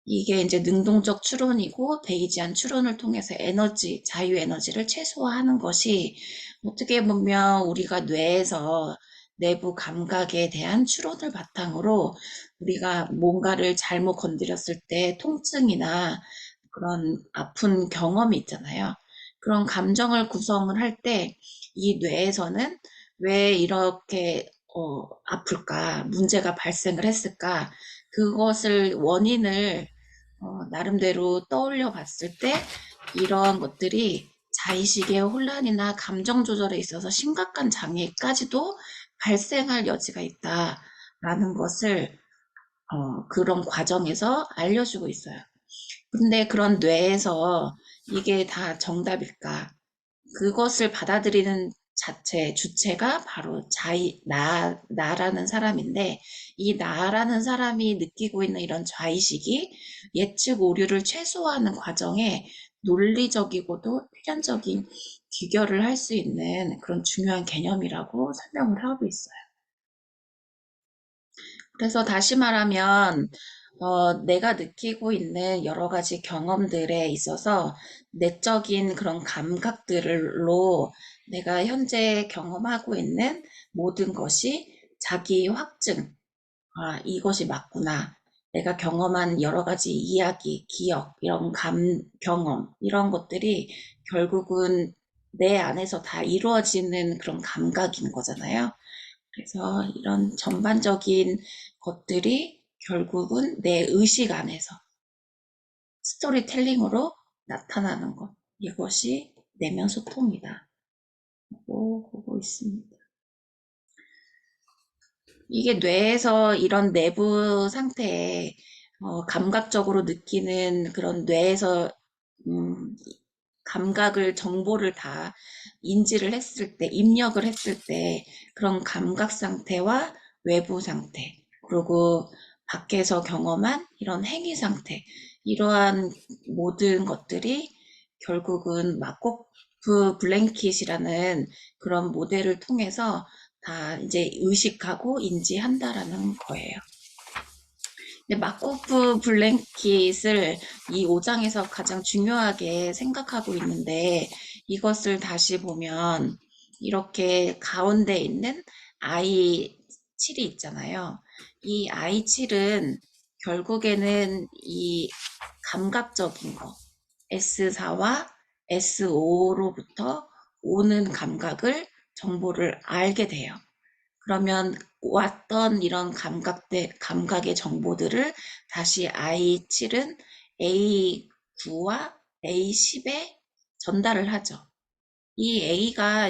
이게 이제 능동적 추론이고 베이지안 추론을 통해서 에너지, 자유 에너지를 최소화하는 것이 어떻게 보면 우리가 뇌에서 내부 감각에 대한 추론을 바탕으로 우리가 뭔가를 잘못 건드렸을 때 통증이나 그런 아픈 경험이 있잖아요. 그런 감정을 구성을 할 때 이 뇌에서는 왜 이렇게 아플까, 문제가 발생을 했을까, 그것을 원인을 나름대로 떠올려 봤을 때 이런 것들이 자의식의 혼란이나 감정 조절에 있어서 심각한 장애까지도 발생할 여지가 있다라는 것을 그런 과정에서 알려주고 있어요. 근데 그런 뇌에서 이게 다 정답일까? 그것을 받아들이는 자체, 주체가 바로 나라는 사람인데, 이 나라는 사람이 느끼고 있는 이런 좌의식이 예측 오류를 최소화하는 과정에 논리적이고도 필연적인 귀결을 할 수 있는 그런 중요한 개념이라고 설명을 하고 있어요. 그래서 다시 말하면 내가 느끼고 있는 여러 가지 경험들에 있어서 내적인 그런 감각들로 내가 현재 경험하고 있는 모든 것이 자기 확증, 이것이 맞구나. 내가 경험한 여러 가지 이야기, 기억, 이런 경험, 이런 것들이 결국은 내 안에서 다 이루어지는 그런 감각인 거잖아요. 그래서 이런 전반적인 것들이 결국은 내 의식 안에서 스토리텔링으로 나타나는 것. 이것이 내면 소통이다. 라고 보고 있습니다. 이게 뇌에서 이런 내부 상태에 감각적으로 느끼는 그런 뇌에서 감각을, 정보를 다 인지를 했을 때, 입력을 했을 때 그런 감각 상태와 외부 상태, 그리고 밖에서 경험한 이런 행위 상태, 이러한 모든 것들이 결국은 마코프 블랭킷이라는 그런 모델을 통해서 다 이제 의식하고 인지한다라는 거예요. 근데 마코프 블랭킷을 이 5장에서 가장 중요하게 생각하고 있는데, 이것을 다시 보면 이렇게 가운데 있는 I7이 있잖아요. 이 I7은 결국에는 이 감각적인 거, S4와 S5로부터 오는 정보를 알게 돼요. 그러면 왔던 이런 감각의 정보들을 다시 I7은 A9와 A10에 전달을 하죠. 이 A가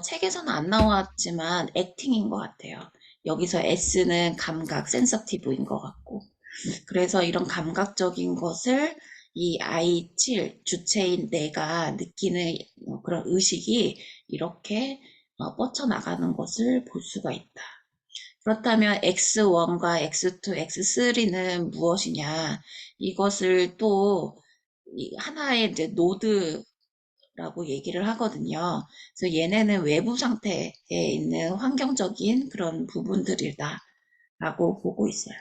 책에서는 안 나왔지만 액팅인 것 같아요. 여기서 S는 감각, 센서티브인 것 같고. 그래서 이런 감각적인 것을 이 I7, 주체인 내가 느끼는 그런 의식이 이렇게 뻗쳐나가는 것을 볼 수가 있다. 그렇다면 X1과 X2, X3는 무엇이냐? 이것을 또 하나의 이제 노드라고 얘기를 하거든요. 그래서 얘네는 외부 상태에 있는 환경적인 그런 부분들이다 라고 보고 있어요.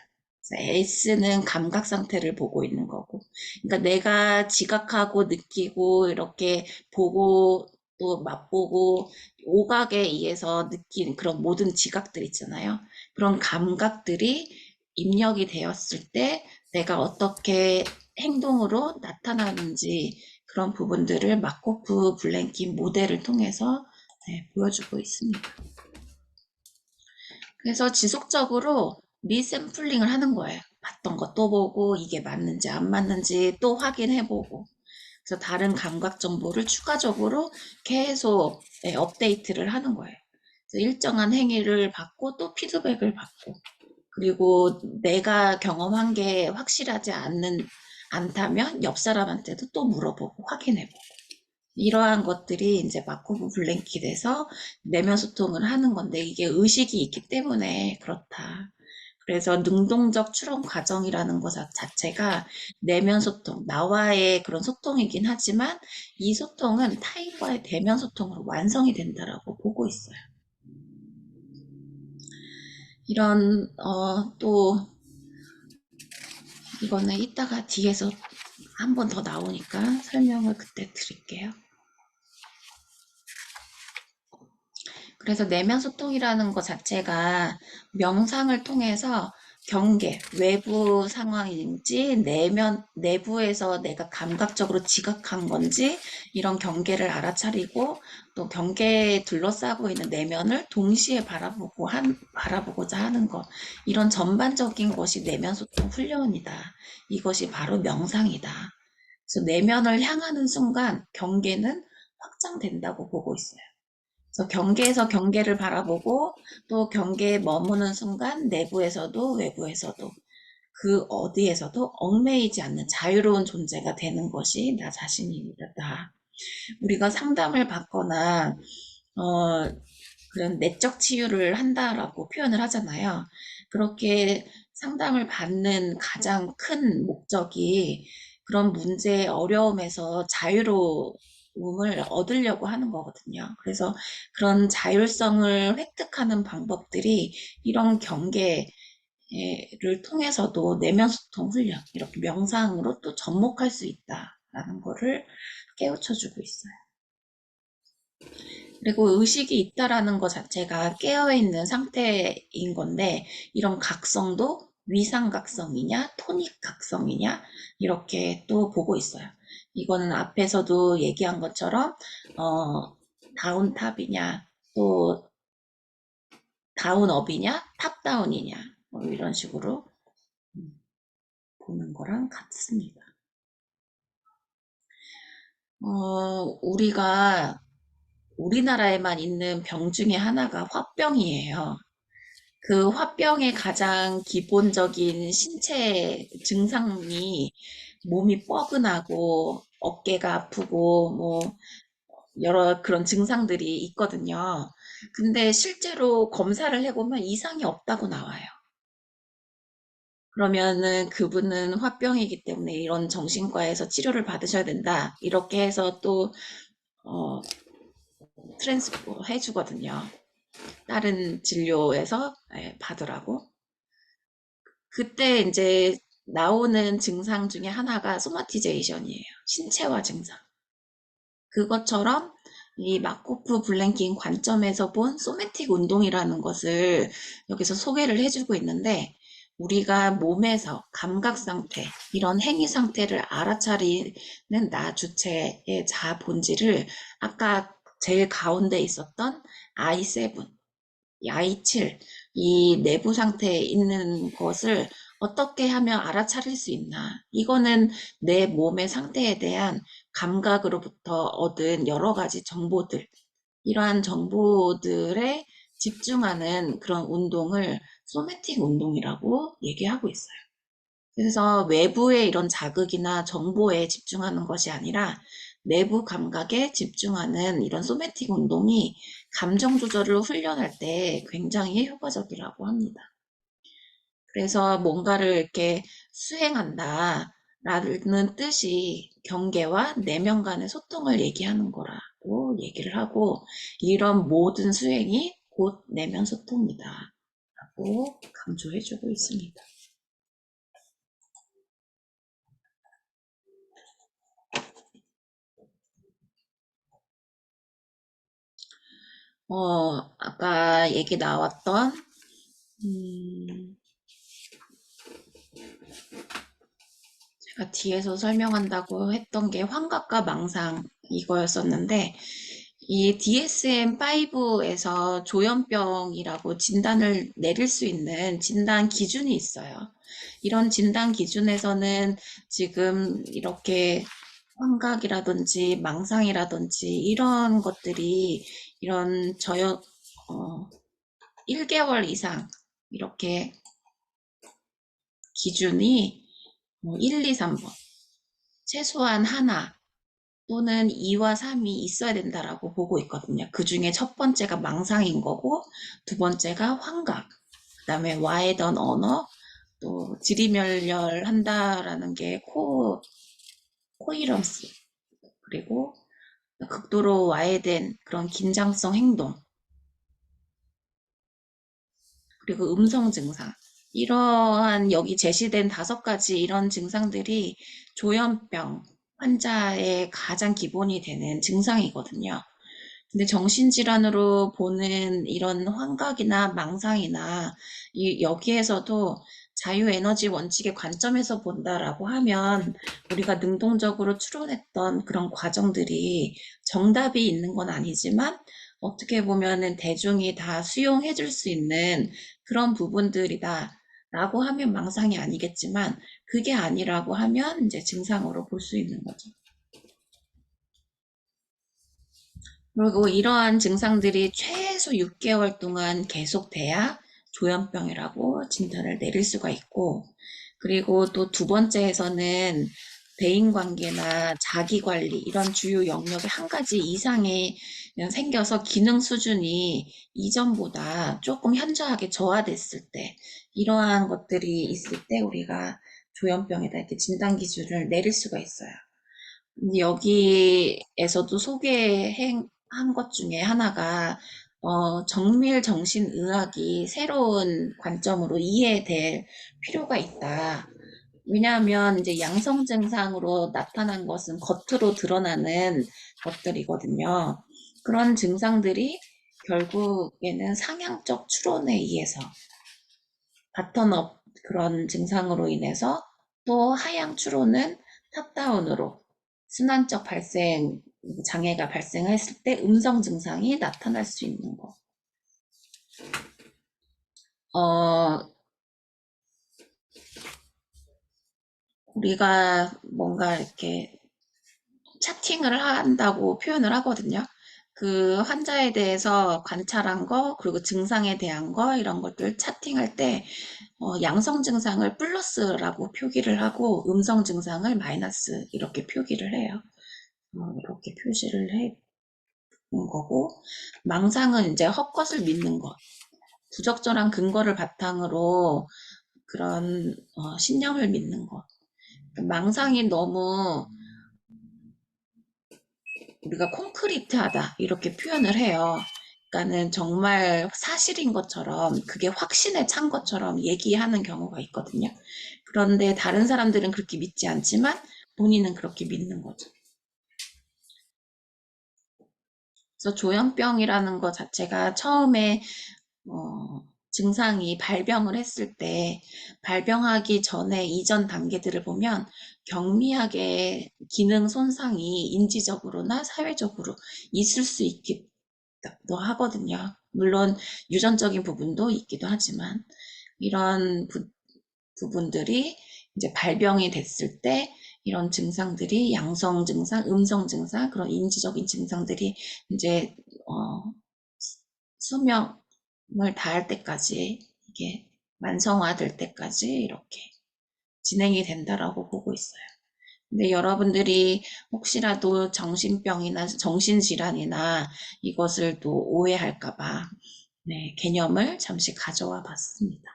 S는 감각 상태를 보고 있는 거고. 그러니까 내가 지각하고 느끼고 이렇게 보고 또 맛보고 오각에 의해서 느낀 그런 모든 지각들 있잖아요. 그런 감각들이 입력이 되었을 때 내가 어떻게 행동으로 나타나는지 그런 부분들을 마코프 블랭킷 모델을 통해서 보여주고 있습니다. 그래서 지속적으로 리샘플링을 하는 거예요. 봤던 거 또 보고 이게 맞는지 안 맞는지 또 확인해보고 그래서 다른 감각 정보를 추가적으로 계속 업데이트를 하는 거예요. 그래서 일정한 행위를 받고 또 피드백을 받고 그리고 내가 경험한 게 확실하지 않다면 옆 사람한테도 또 물어보고 확인해보고 이러한 것들이 이제 마코브 블랭킷에서 내면 소통을 하는 건데 이게 의식이 있기 때문에 그렇다. 그래서 능동적 추론 과정이라는 것 자체가 내면 소통, 나와의 그런 소통이긴 하지만 이 소통은 타인과의 대면 소통으로 완성이 된다라고 보고 있어요. 이런 또 이거는 이따가 뒤에서 한 번 더 나오니까 설명을 그때 드릴게요. 그래서 내면 소통이라는 것 자체가 명상을 통해서 경계, 외부 상황인지 내부에서 내가 감각적으로 지각한 건지 이런 경계를 알아차리고 또 경계에 둘러싸고 있는 내면을 동시에 바라보고자 하는 것. 이런 전반적인 것이 내면 소통 훈련이다. 이것이 바로 명상이다. 그래서 내면을 향하는 순간 경계는 확장된다고 보고 있어요. 그래서 경계에서 경계를 바라보고 또 경계에 머무는 순간 내부에서도 외부에서도 그 어디에서도 얽매이지 않는 자유로운 존재가 되는 것이 나 자신이다. 우리가 상담을 받거나 그런 내적 치유를 한다라고 표현을 하잖아요. 그렇게 상담을 받는 가장 큰 목적이 그런 문제의 어려움에서 자유로움을 얻으려고 하는 거거든요. 그래서 그런 자율성을 획득하는 방법들이 이런 경계를 통해서도 내면 소통 훈련, 이렇게 명상으로 또 접목할 수 있다라는 거를 깨우쳐주고 있어요. 그리고 의식이 있다라는 것 자체가 깨어있는 상태인 건데 이런 각성도 위상각성이냐 토닉각성이냐 이렇게 또 보고 있어요. 이거는 앞에서도 얘기한 것처럼 다운탑이냐 또 다운업이냐 탑다운이냐 뭐 이런 식으로 보는 거랑 같습니다. 우리가 우리나라에만 있는 병 중에 하나가 화병이에요. 그 화병의 가장 기본적인 신체 증상이 몸이 뻐근하고 어깨가 아프고 뭐 여러 그런 증상들이 있거든요. 근데 실제로 검사를 해보면 이상이 없다고 나와요. 그러면은 그분은 화병이기 때문에 이런 정신과에서 치료를 받으셔야 된다. 이렇게 해서 또 트랜스포 해주거든요. 다른 진료에서 받으라고. 그때 이제 나오는 증상 중에 하나가 소마티제이션이에요. 신체화 증상. 그것처럼 이 마코프 블랭킹 관점에서 본 소매틱 운동이라는 것을 여기서 소개를 해주고 있는데 우리가 몸에서 감각 상태, 이런 행위 상태를 알아차리는 나 주체의 자아 본질을 아까 제일 가운데 있었던 I7, I7, 이 내부 상태에 있는 것을 어떻게 하면 알아차릴 수 있나. 이거는 내 몸의 상태에 대한 감각으로부터 얻은 여러 가지 정보들, 이러한 정보들에 집중하는 그런 운동을 소매틱 운동이라고 얘기하고 있어요. 그래서 외부의 이런 자극이나 정보에 집중하는 것이 아니라 내부 감각에 집중하는 이런 소매틱 운동이 감정 조절을 훈련할 때 굉장히 효과적이라고 합니다. 그래서 뭔가를 이렇게 수행한다 라는 뜻이 경계와 내면 간의 소통을 얘기하는 거라고 얘기를 하고 이런 모든 수행이 곧 내면 소통이다 라고 강조해주고 있습니다. 아까 얘기 나왔던 제가 뒤에서 설명한다고 했던 게 환각과 망상 이거였었는데 이 DSM-5에서 조현병이라고 진단을 내릴 수 있는 진단 기준이 있어요. 이런 진단 기준에서는 지금 이렇게 환각이라든지 망상이라든지 이런 것들이 이런 1개월 이상 이렇게 기준이 1, 2, 3번 최소한 하나 또는 2와 3이 있어야 된다라고 보고 있거든요. 그 중에 첫 번째가 망상인 거고 두 번째가 환각, 그 다음에 와해던 언어, 또 지리멸렬한다라는 게 코이런스, 그리고 극도로 와해된 그런 긴장성 행동, 그리고 음성 증상. 이러한 여기 제시된 5가지 이런 증상들이 조현병 환자의 가장 기본이 되는 증상이거든요. 근데 정신질환으로 보는 이런 환각이나 망상이나 여기에서도 자유에너지 원칙의 관점에서 본다라고 하면 우리가 능동적으로 추론했던 그런 과정들이 정답이 있는 건 아니지만 어떻게 보면은 대중이 다 수용해 줄 수 있는 그런 부분들이다 라고 하면 망상이 아니겠지만 그게 아니라고 하면 이제 증상으로 볼 수 있는 거죠. 그리고 이러한 증상들이 최소 6개월 동안 계속돼야 조현병이라고 진단을 내릴 수가 있고, 그리고 또 두 번째에서는 대인관계나 자기관리 이런 주요 영역에 한 가지 이상이 생겨서 기능 수준이 이전보다 조금 현저하게 저하됐을 때, 이러한 것들이 있을 때 우리가 조현병이다 이렇게 진단 기준을 내릴 수가 있어요. 여기에서도 소개한 것 중에 하나가 정밀 정신의학이 새로운 관점으로 이해될 필요가 있다. 왜냐하면 이제 양성 증상으로 나타난 것은 겉으로 드러나는 것들이거든요. 그런 증상들이 결국에는 상향적 추론에 의해서 바턴업 그런 증상으로 인해서 또 하향 추론은 탑다운으로 순환적 발생 장애가 발생했을 때 음성 증상이 나타날 수 있는 거. 우리가 뭔가 이렇게 차팅을 한다고 표현을 하거든요. 그 환자에 대해서 관찰한 거, 그리고 증상에 대한 거, 이런 것들 차팅할 때 양성 증상을 플러스라고 표기를 하고 음성 증상을 마이너스 이렇게 표기를 해요. 이렇게 표시를 해 거고, 망상은 이제 헛것을 믿는 것, 부적절한 근거를 바탕으로 그런 신념을 믿는 것. 망상이 너무 우리가 콘크리트하다 이렇게 표현을 해요. 그러니까는 정말 사실인 것처럼 그게 확신에 찬 것처럼 얘기하는 경우가 있거든요. 그런데 다른 사람들은 그렇게 믿지 않지만 본인은 그렇게 믿는 거죠. 그래서 조현병이라는 것 자체가 처음에 증상이 발병을 했을 때 발병하기 전에 이전 단계들을 보면 경미하게 기능 손상이 인지적으로나 사회적으로 있을 수 있기도 하거든요. 물론 유전적인 부분도 있기도 하지만 이런 부분들이 이제 발병이 됐을 때 이런 증상들이 양성 증상, 음성 증상, 그런 인지적인 증상들이 이제 수명을 다할 때까지 이게 만성화될 때까지 이렇게 진행이 된다라고 보고 있어요. 근데 여러분들이 혹시라도 정신병이나 정신질환이나 이것을 또 오해할까봐 네, 개념을 잠시 가져와 봤습니다.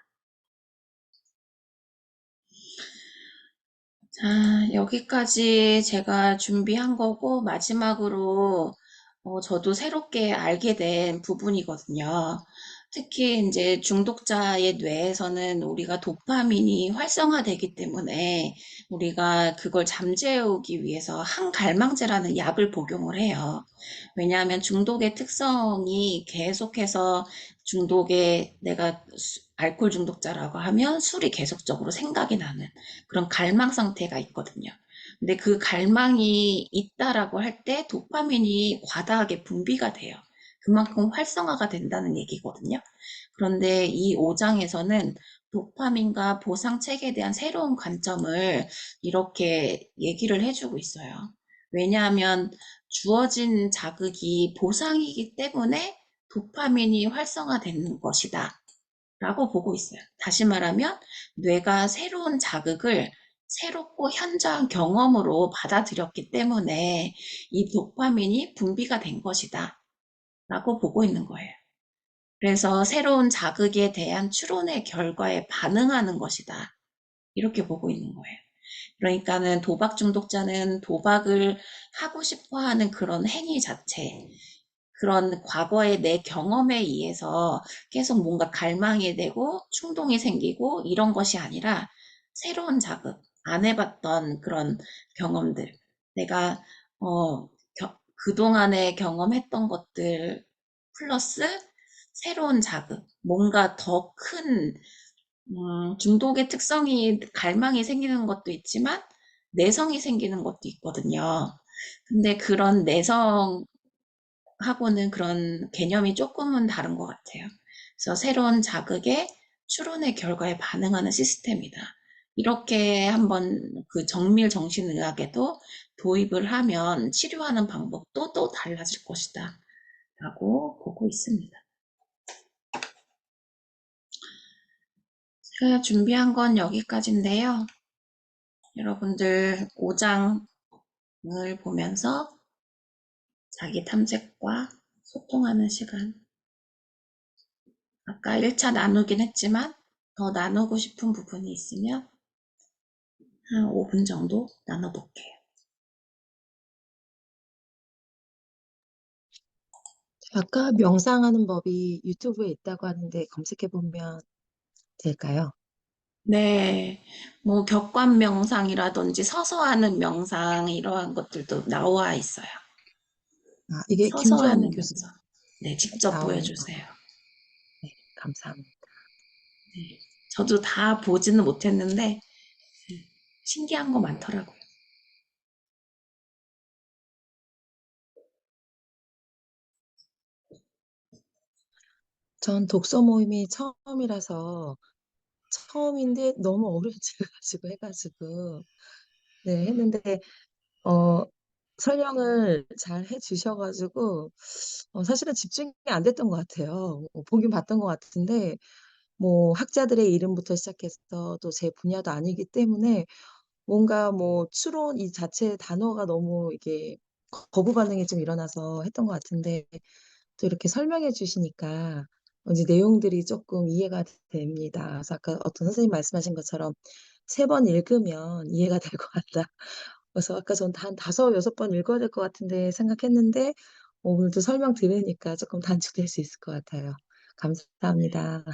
자, 여기까지 제가 준비한 거고 마지막으로 저도 새롭게 알게 된 부분이거든요. 특히 이제 중독자의 뇌에서는 우리가 도파민이 활성화되기 때문에 우리가 그걸 잠재우기 위해서 항갈망제라는 약을 복용을 해요. 왜냐하면 중독의 특성이 계속해서 내가 알코올 중독자라고 하면 술이 계속적으로 생각이 나는 그런 갈망 상태가 있거든요. 근데 그 갈망이 있다라고 할 때 도파민이 과다하게 분비가 돼요. 그만큼 활성화가 된다는 얘기거든요. 그런데 이 5장에서는 도파민과 보상책에 대한 새로운 관점을 이렇게 얘기를 해주고 있어요. 왜냐하면 주어진 자극이 보상이기 때문에 도파민이 활성화되는 것이다 라고 보고 있어요. 다시 말하면 뇌가 새로운 자극을 새롭고 현저한 경험으로 받아들였기 때문에 이 도파민이 분비가 된 것이다 라고 보고 있는 거예요. 그래서 새로운 자극에 대한 추론의 결과에 반응하는 것이다. 이렇게 보고 있는 거예요. 그러니까는 도박 중독자는 도박을 하고 싶어 하는 그런 행위 자체, 그런 과거의 내 경험에 의해서 계속 뭔가 갈망이 되고 충동이 생기고 이런 것이 아니라 새로운 자극, 안 해봤던 그런 경험들, 내가 그동안에 경험했던 것들 플러스 새로운 자극, 뭔가 더 큰 중독의 특성이 갈망이 생기는 것도 있지만 내성이 생기는 것도 있거든요. 근데 그런 내성 하고는 그런 개념이 조금은 다른 것 같아요. 그래서 새로운 자극에 추론의 결과에 반응하는 시스템이다. 이렇게 한번 그 정밀 정신의학에도 도입을 하면 치료하는 방법도 또 달라질 것이다. 라고 보고 있습니다. 제가 준비한 건 여기까지인데요. 여러분들 5장을 보면서 자기 탐색과 소통하는 시간, 아까 1차 나누긴 했지만 더 나누고 싶은 부분이 있으면 한 5분 정도 나눠볼게요. 아까 명상하는 법이 유튜브에 있다고 하는데 검색해 보면 될까요? 네, 뭐 격관 명상이라든지 서서 하는 명상 이러한 것들도 나와 있어요. 아, 이게 서서 김주원 하는 교수님 명상. 네, 직접 나온, 보여주세요. 네, 감사합니다. 네, 저도 다 보지는 못했는데 신기한 거 많더라고요. 전 독서 모임이 처음인데 너무 어려워져가지고 해가지고 네 했는데 어 설명을 잘 해주셔가지고 사실은 집중이 안 됐던 것 같아요. 보긴 봤던 것 같은데 뭐 학자들의 이름부터 시작해서 또 제 분야도 아니기 때문에 뭔가 뭐 추론 이 자체 단어가 너무 이게 거부 반응이 좀 일어나서 했던 것 같은데 또 이렇게 설명해 주시니까 이제 내용들이 조금 이해가 됩니다. 그래서 아까 어떤 선생님 말씀하신 것처럼 3번 읽으면 이해가 될 것 같다. 그래서 아까 전 한 5, 6번 읽어야 될 것 같은데 생각했는데 오늘도 설명 들으니까 조금 단축될 수 있을 것 같아요. 감사합니다.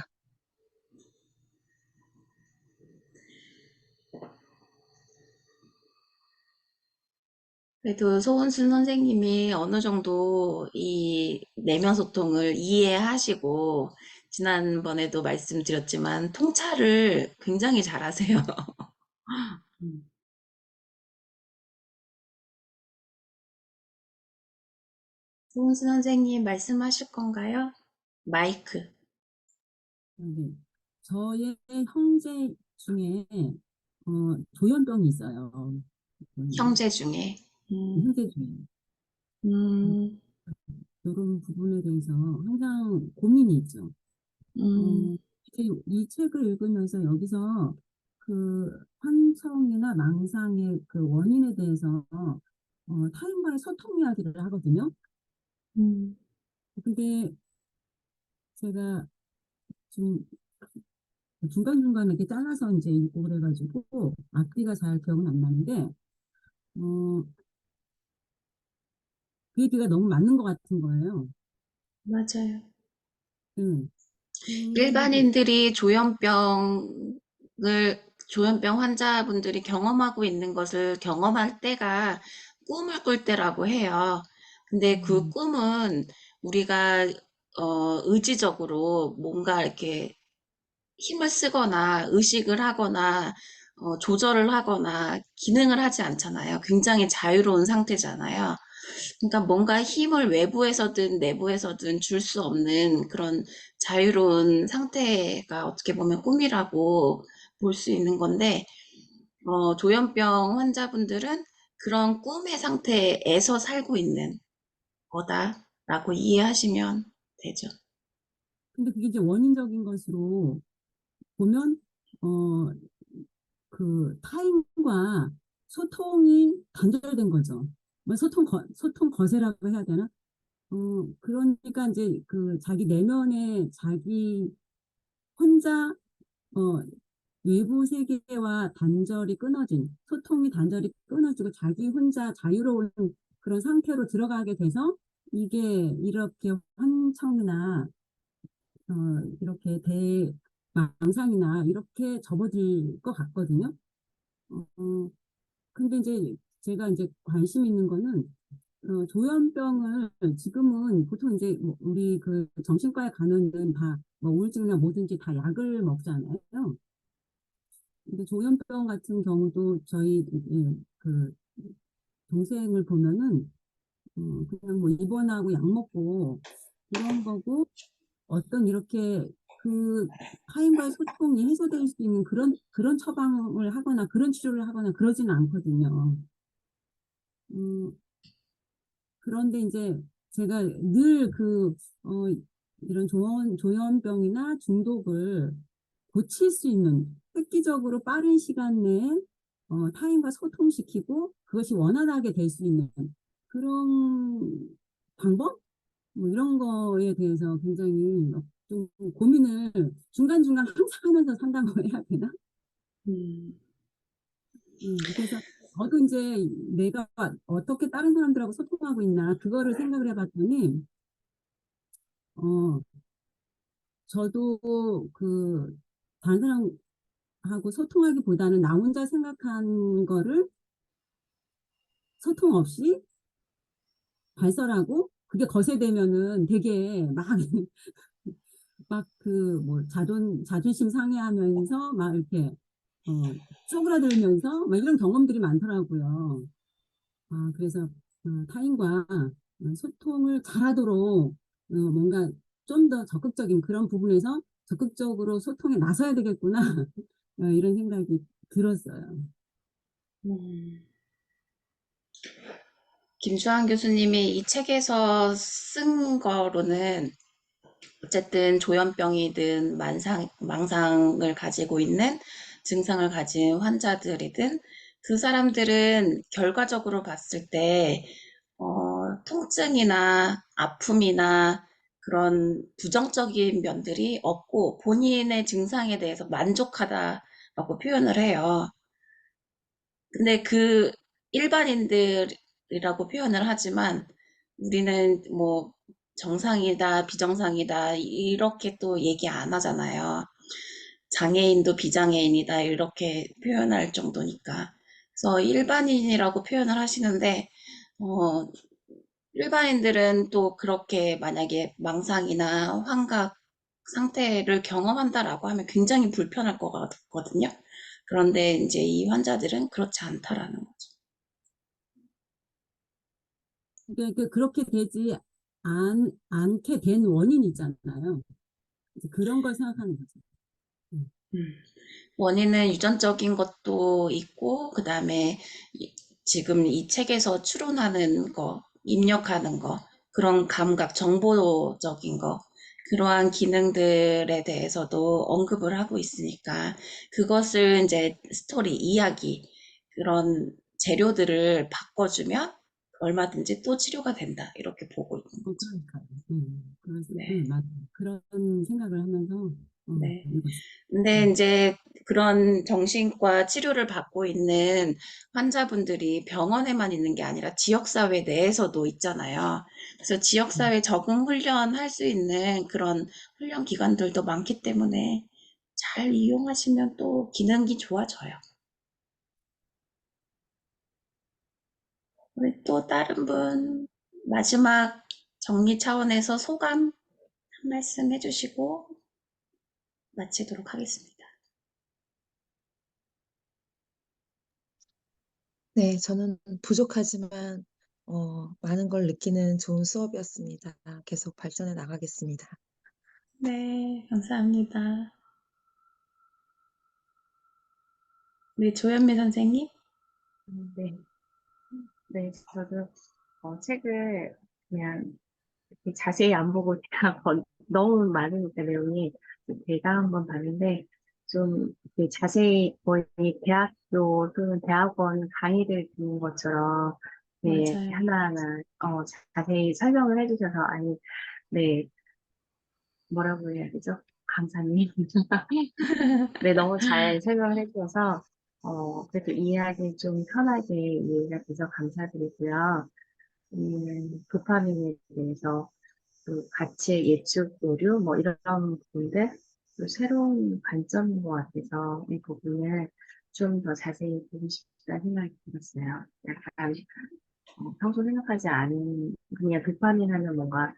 그래도 소은순 선생님이 어느 정도 이 내면 소통을 이해하시고, 지난번에도 말씀드렸지만, 통찰을 굉장히 잘하세요. 음, 소은순 선생님 말씀하실 건가요? 마이크. 네. 저의 형제 중에 조현병이 있어요. 형제 중에. 형제 중에. 음, 음, 이런 부분에 대해서 항상 고민이 있죠. 음, 어, 이제 이 책을 읽으면서 여기서 그 환청이나 망상의 그 원인에 대해서 타인과의 소통 이야기를 하거든요. 음. 근데 제가 좀 중간중간에 이렇게 잘라서 이제 읽고 그래가지고 앞뒤가 잘 기억은 안 나는데 어, 그 얘기가 너무 맞는 것 같은 거예요. 맞아요. 음. 그, 일반인들이 조현병 환자분들이 경험하고 있는 것을 경험할 때가 꿈을 꿀 때라고 해요. 근데 그 음, 꿈은 우리가 의지적으로 뭔가 이렇게 힘을 쓰거나 의식을 하거나 조절을 하거나 기능을 하지 않잖아요. 굉장히 자유로운 상태잖아요. 그러니까 뭔가 힘을 외부에서든 내부에서든 줄 수 없는 그런 자유로운 상태가 어떻게 보면 꿈이라고 볼 수 있는 건데, 조현병 환자분들은 그런 꿈의 상태에서 살고 있는 거다라고 이해하시면 되죠. 근데 그게 이제 원인적인 것으로 보면, 어, 그 타인과 소통이 단절된 거죠. 뭐 소통 거세라고 해야 되나? 그러니까 이제 그 자기 내면의 자기 혼자, 어, 외부 세계와 소통이 단절이 끊어지고 자기 혼자 자유로운 그런 상태로 들어가게 돼서 이게 이렇게 환청이나, 이렇게 대망상이나 이렇게 접어들 것 같거든요. 근데 이제 제가 이제 관심 있는 거는, 조현병을 지금은 보통 이제 뭐 우리 그 정신과에 가면은 다 뭐 우울증이나 뭐든지 다 약을 먹잖아요. 근데 조현병 같은 경우도 저희 그 동생을 보면은 그냥 뭐 입원하고 약 먹고 이런 거고, 어떤 이렇게 그 타인과의 소통이 해소될 수 있는 그런 처방을 하거나 그런 치료를 하거나 그러지는 않거든요. 음, 그런데 이제 제가 늘 이런 조현병이나 중독을 고칠 수 있는 획기적으로 빠른 시간 내에 타인과 소통시키고 그것이 원활하게 될 수 있는 그런 방법? 뭐 이런 거에 대해서 굉장히 좀 고민을 중간중간 항상 하면서 산다고 해야 되나? 음, 그래서 저도 이제 내가 어떻게 다른 사람들하고 소통하고 있나 그거를 생각을 해봤더니, 어, 저도 그 다른 사람하고 소통하기보다는 나 혼자 생각한 거를 소통 없이 발설하고 그게 거세되면은 되게 막 막 그 뭐 자존심 상해하면서 막 이렇게 쪼그라들면서 막 이런 경험들이 많더라고요. 그래서 타인과 소통을 잘하도록 뭔가 좀 더 적극적인 그런 부분에서 적극적으로 소통에 나서야 되겠구나. 이런 생각이 들었어요. 음. 김수환 교수님이 이 책에서 쓴 거로는 어쨌든 조현병이든 망상을 가지고 있는 증상을 가진 환자들이든 그 사람들은 결과적으로 봤을 때, 통증이나 아픔이나 그런 부정적인 면들이 없고 본인의 증상에 대해서 만족하다라고 표현을 해요. 근데 그 일반인들이라고 표현을 하지만 우리는 뭐 정상이다, 비정상이다, 이렇게 또 얘기 안 하잖아요. 장애인도 비장애인이다, 이렇게 표현할 정도니까. 그래서 일반인이라고 표현을 하시는데, 어, 일반인들은 또 그렇게 만약에 망상이나 환각 상태를 경험한다라고 하면 굉장히 불편할 것 같거든요. 그런데 이제 이 환자들은 그렇지 않다라는 거죠. 그렇게 되지 않게 된 원인이 있잖아요. 이제 그런 걸 생각하는 거죠. 음. 음. 원인은 유전적인 것도 있고, 그 다음에 지금 이 책에서 추론하는 거, 입력하는 거, 그런 감각, 정보적인 거, 그러한 기능들에 대해서도 언급을 하고 있으니까, 그것을 이제 스토리, 이야기, 그런 재료들을 바꿔주면 얼마든지 또 치료가 된다. 이렇게 보고 있는 거죠. 그러니까요. 그래서, 네, 맞아요. 그런 생각을 하면서 네. 읽었어요. 근데 음. 이제 그런 정신과 치료를 받고 있는 환자분들이 병원에만 있는 게 아니라 지역사회 내에서도 있잖아요. 그래서 음. 지역사회 적응 훈련할 수 있는 그런 훈련 기관들도 많기 때문에 잘 이용하시면 또 기능이 좋아져요. 우리 또 다른 분 마지막 정리 차원에서 소감 한 말씀 해주시고 마치도록 하겠습니다. 네, 저는 부족하지만 많은 걸 느끼는 좋은 수업이었습니다. 계속 발전해 나가겠습니다. 네, 감사합니다. 네, 조현미 선생님? 네, 네, 저도 책을 그냥 이렇게 자세히 안 보고 그냥 너무 많으니까 내용이 제가 한번 봤는데 좀 이렇게 자세히 거의 대학교 또는 대학원 강의를 듣는 것처럼 네, 맞아요. 하나하나 자세히 설명을 해주셔서 아니 네 뭐라고 해야 되죠? 강사님. 네, 너무 잘 설명을 해주셔서 그래도 이해하기 좀 편하게 이해가 돼서 감사드리고요. 도파민에 대해서 그 가치 예측 오류 뭐 이런 부분들 또 새로운 관점인 것 같아서 이 부분을 좀 더 자세히 보고 싶다는 생각이 들었어요. 약간 평소 생각하지 않은 그냥 도파민 하면 뭔가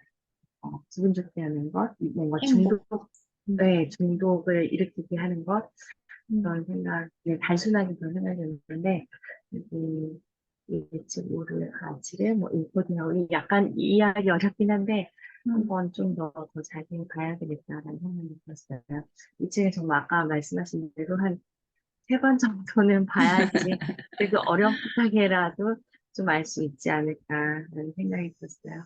기분 좋게 하는 것, 뭔가 행복. 네, 중독을 일으키게 하는 것 음, 그런 생각, 네, 단순하게 그런 생각이 드는데 이 예측 오류의 가치를 뭐 인코딩하고 이 약간 이해하기 어렵긴 한데 음. 한번 좀 더 자세히 봐야 되겠다라는 생각이 들었어요. 이 책은 정말 아까 말씀하신 대로 한 세 번 정도는 봐야지 그래도 어렴풋하게라도 좀 알 수 있지 않을까라는 생각이 들었어요.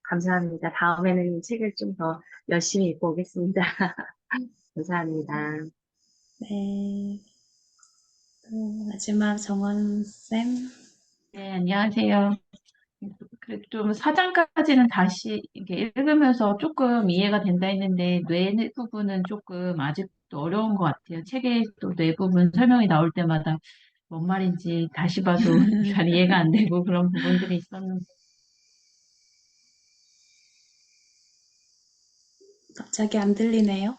감사합니다. 다음에는 이 책을 좀 더 열심히 읽고 오겠습니다. 감사합니다. 네. 또 마지막 정원쌤. 네, 안녕하세요. 그래도 좀 사장까지는 다시 이렇게 읽으면서 조금 이해가 된다 했는데 뇌 부분은 조금 아직도 어려운 것 같아요. 책에 또 뇌 부분 설명이 나올 때마다 뭔 말인지 다시 봐도 잘 이해가 안 되고 그런 부분들이 있었는데 갑자기 안 들리네요.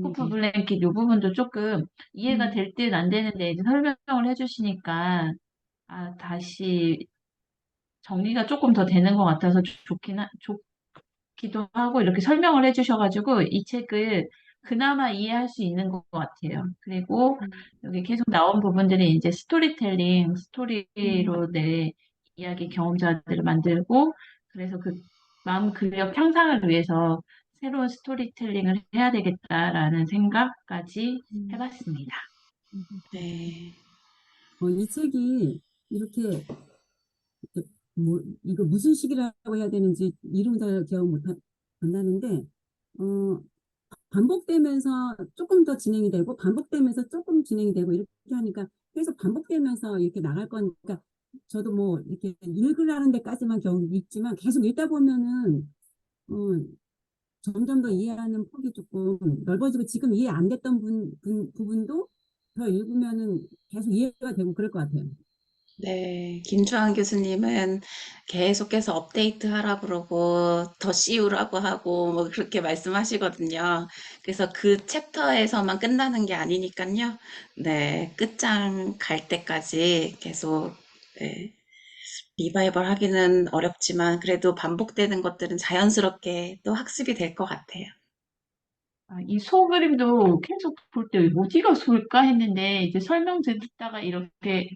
코프 선생님에게 블랭킷 이 부분도 조금 이해가 음, 될 듯 안 되는데 이제 설명을 해주시니까 다시 정리가 조금 더 되는 것 같아서 기도 하고 이렇게 설명을 해주셔가지고 이 책을 그나마 이해할 수 있는 것 같아요. 그리고 음, 여기 계속 나온 부분들이 이제 스토리텔링, 음. 스토리로 내 이야기 경험자들을 만들고 그래서 그 마음 근력 향상을 위해서 새로운 스토리텔링을 해야 되겠다라는 생각까지 음. 해봤습니다. 네. 이 책이 이렇게 뭐 이거 무슨 식이라고 해야 되는지 이름 잘 기억 안 나는데 어, 반복되면서 조금 더 진행이 되고 반복되면서 조금 진행이 되고 이렇게 하니까 계속 반복되면서 이렇게 나갈 거니까 저도 뭐 이렇게 읽으라는 데까지만 겨우 읽지만 계속 읽다 보면은 어, 점점 더 이해하는 폭이 조금 넓어지고 지금 이해 안 됐던 부분도 더 읽으면은 계속 이해가 되고 그럴 것 같아요. 네. 김주환 교수님은 계속해서 업데이트 하라 그러고 더 씌우라고 하고 뭐 그렇게 말씀하시거든요. 그래서 그 챕터에서만 끝나는 게 아니니까요. 네. 끝장 갈 때까지 계속 네. 리바이벌 하기는 어렵지만 그래도 반복되는 것들은 자연스럽게 또 학습이 될 것 같아요. 이 소그림도 계속 볼 때 어디가 소일까 했는데 이제 설명 듣다가 이렇게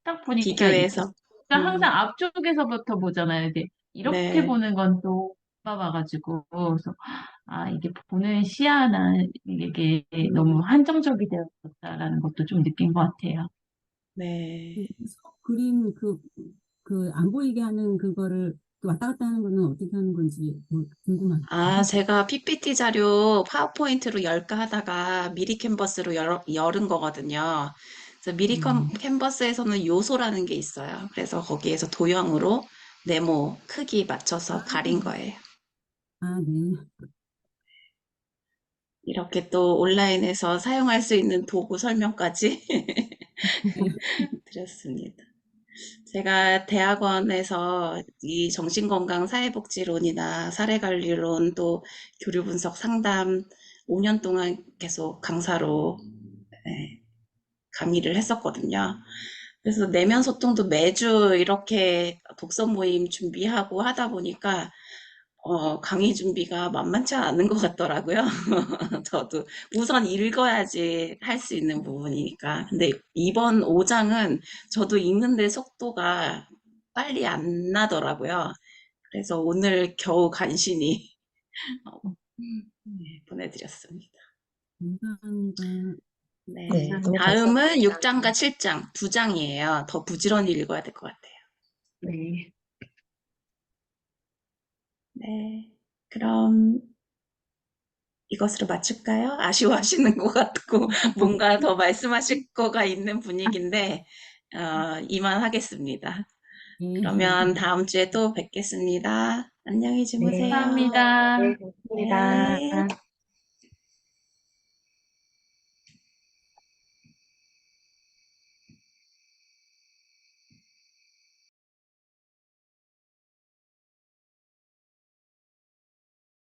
딱 보니까 비교해서. 항상 음, 앞쪽에서부터 보잖아요. 이제 이렇게 네. 보는 건 또 봐가지고 그래서 이게 보는 시야나 이게 너무 한정적이 되었다라는 것도 좀 느낀 것 같아요. 네. 그림 안 보이게 하는 그거를 그 왔다 갔다 하는 거는 어떻게 하는 건지 뭐 궁금하네요. 아, 제가 PPT 자료 파워포인트로 열까 하다가 미리 캔버스로 열은 거거든요. 그래서 미리 음. 캔버스에서는 요소라는 게 있어요. 그래서 거기에서 도형으로 네모 크기 맞춰서 가린 거예요. 네. 이렇게 또 온라인에서 사용할 수 있는 도구 설명까지 드렸습니다. 제가 대학원에서 이 정신건강 사회복지론이나 사례관리론 또 교류 분석 상담 5년 동안 계속 강사로 네, 강의를 했었거든요. 그래서 내면 소통도 매주 이렇게 독서 모임 준비하고 하다 보니까 강의 준비가 만만치 않은 것 같더라고요. 저도 우선 읽어야지 할 수 있는 부분이니까. 근데 이번 5장은 저도 읽는데 속도가 빨리 안 나더라고요. 그래서 오늘 겨우 간신히 네, 보내드렸습니다. 감사합니다. 네. 네, 너무 다음은 감사합니다. 6장과 7장, 2장이에요. 더 부지런히 읽어야 될 것 같아요. 네. 네. 그럼 이것으로 마칠까요? 아쉬워하시는 것 같고, 뭔가 더 말씀하실 거가 있는 분위기인데, 이만하겠습니다. 네. 그러면 다음 주에 또 뵙겠습니다. 안녕히 네, 주무세요. 감사합니다. 네, 좋습니다. 네.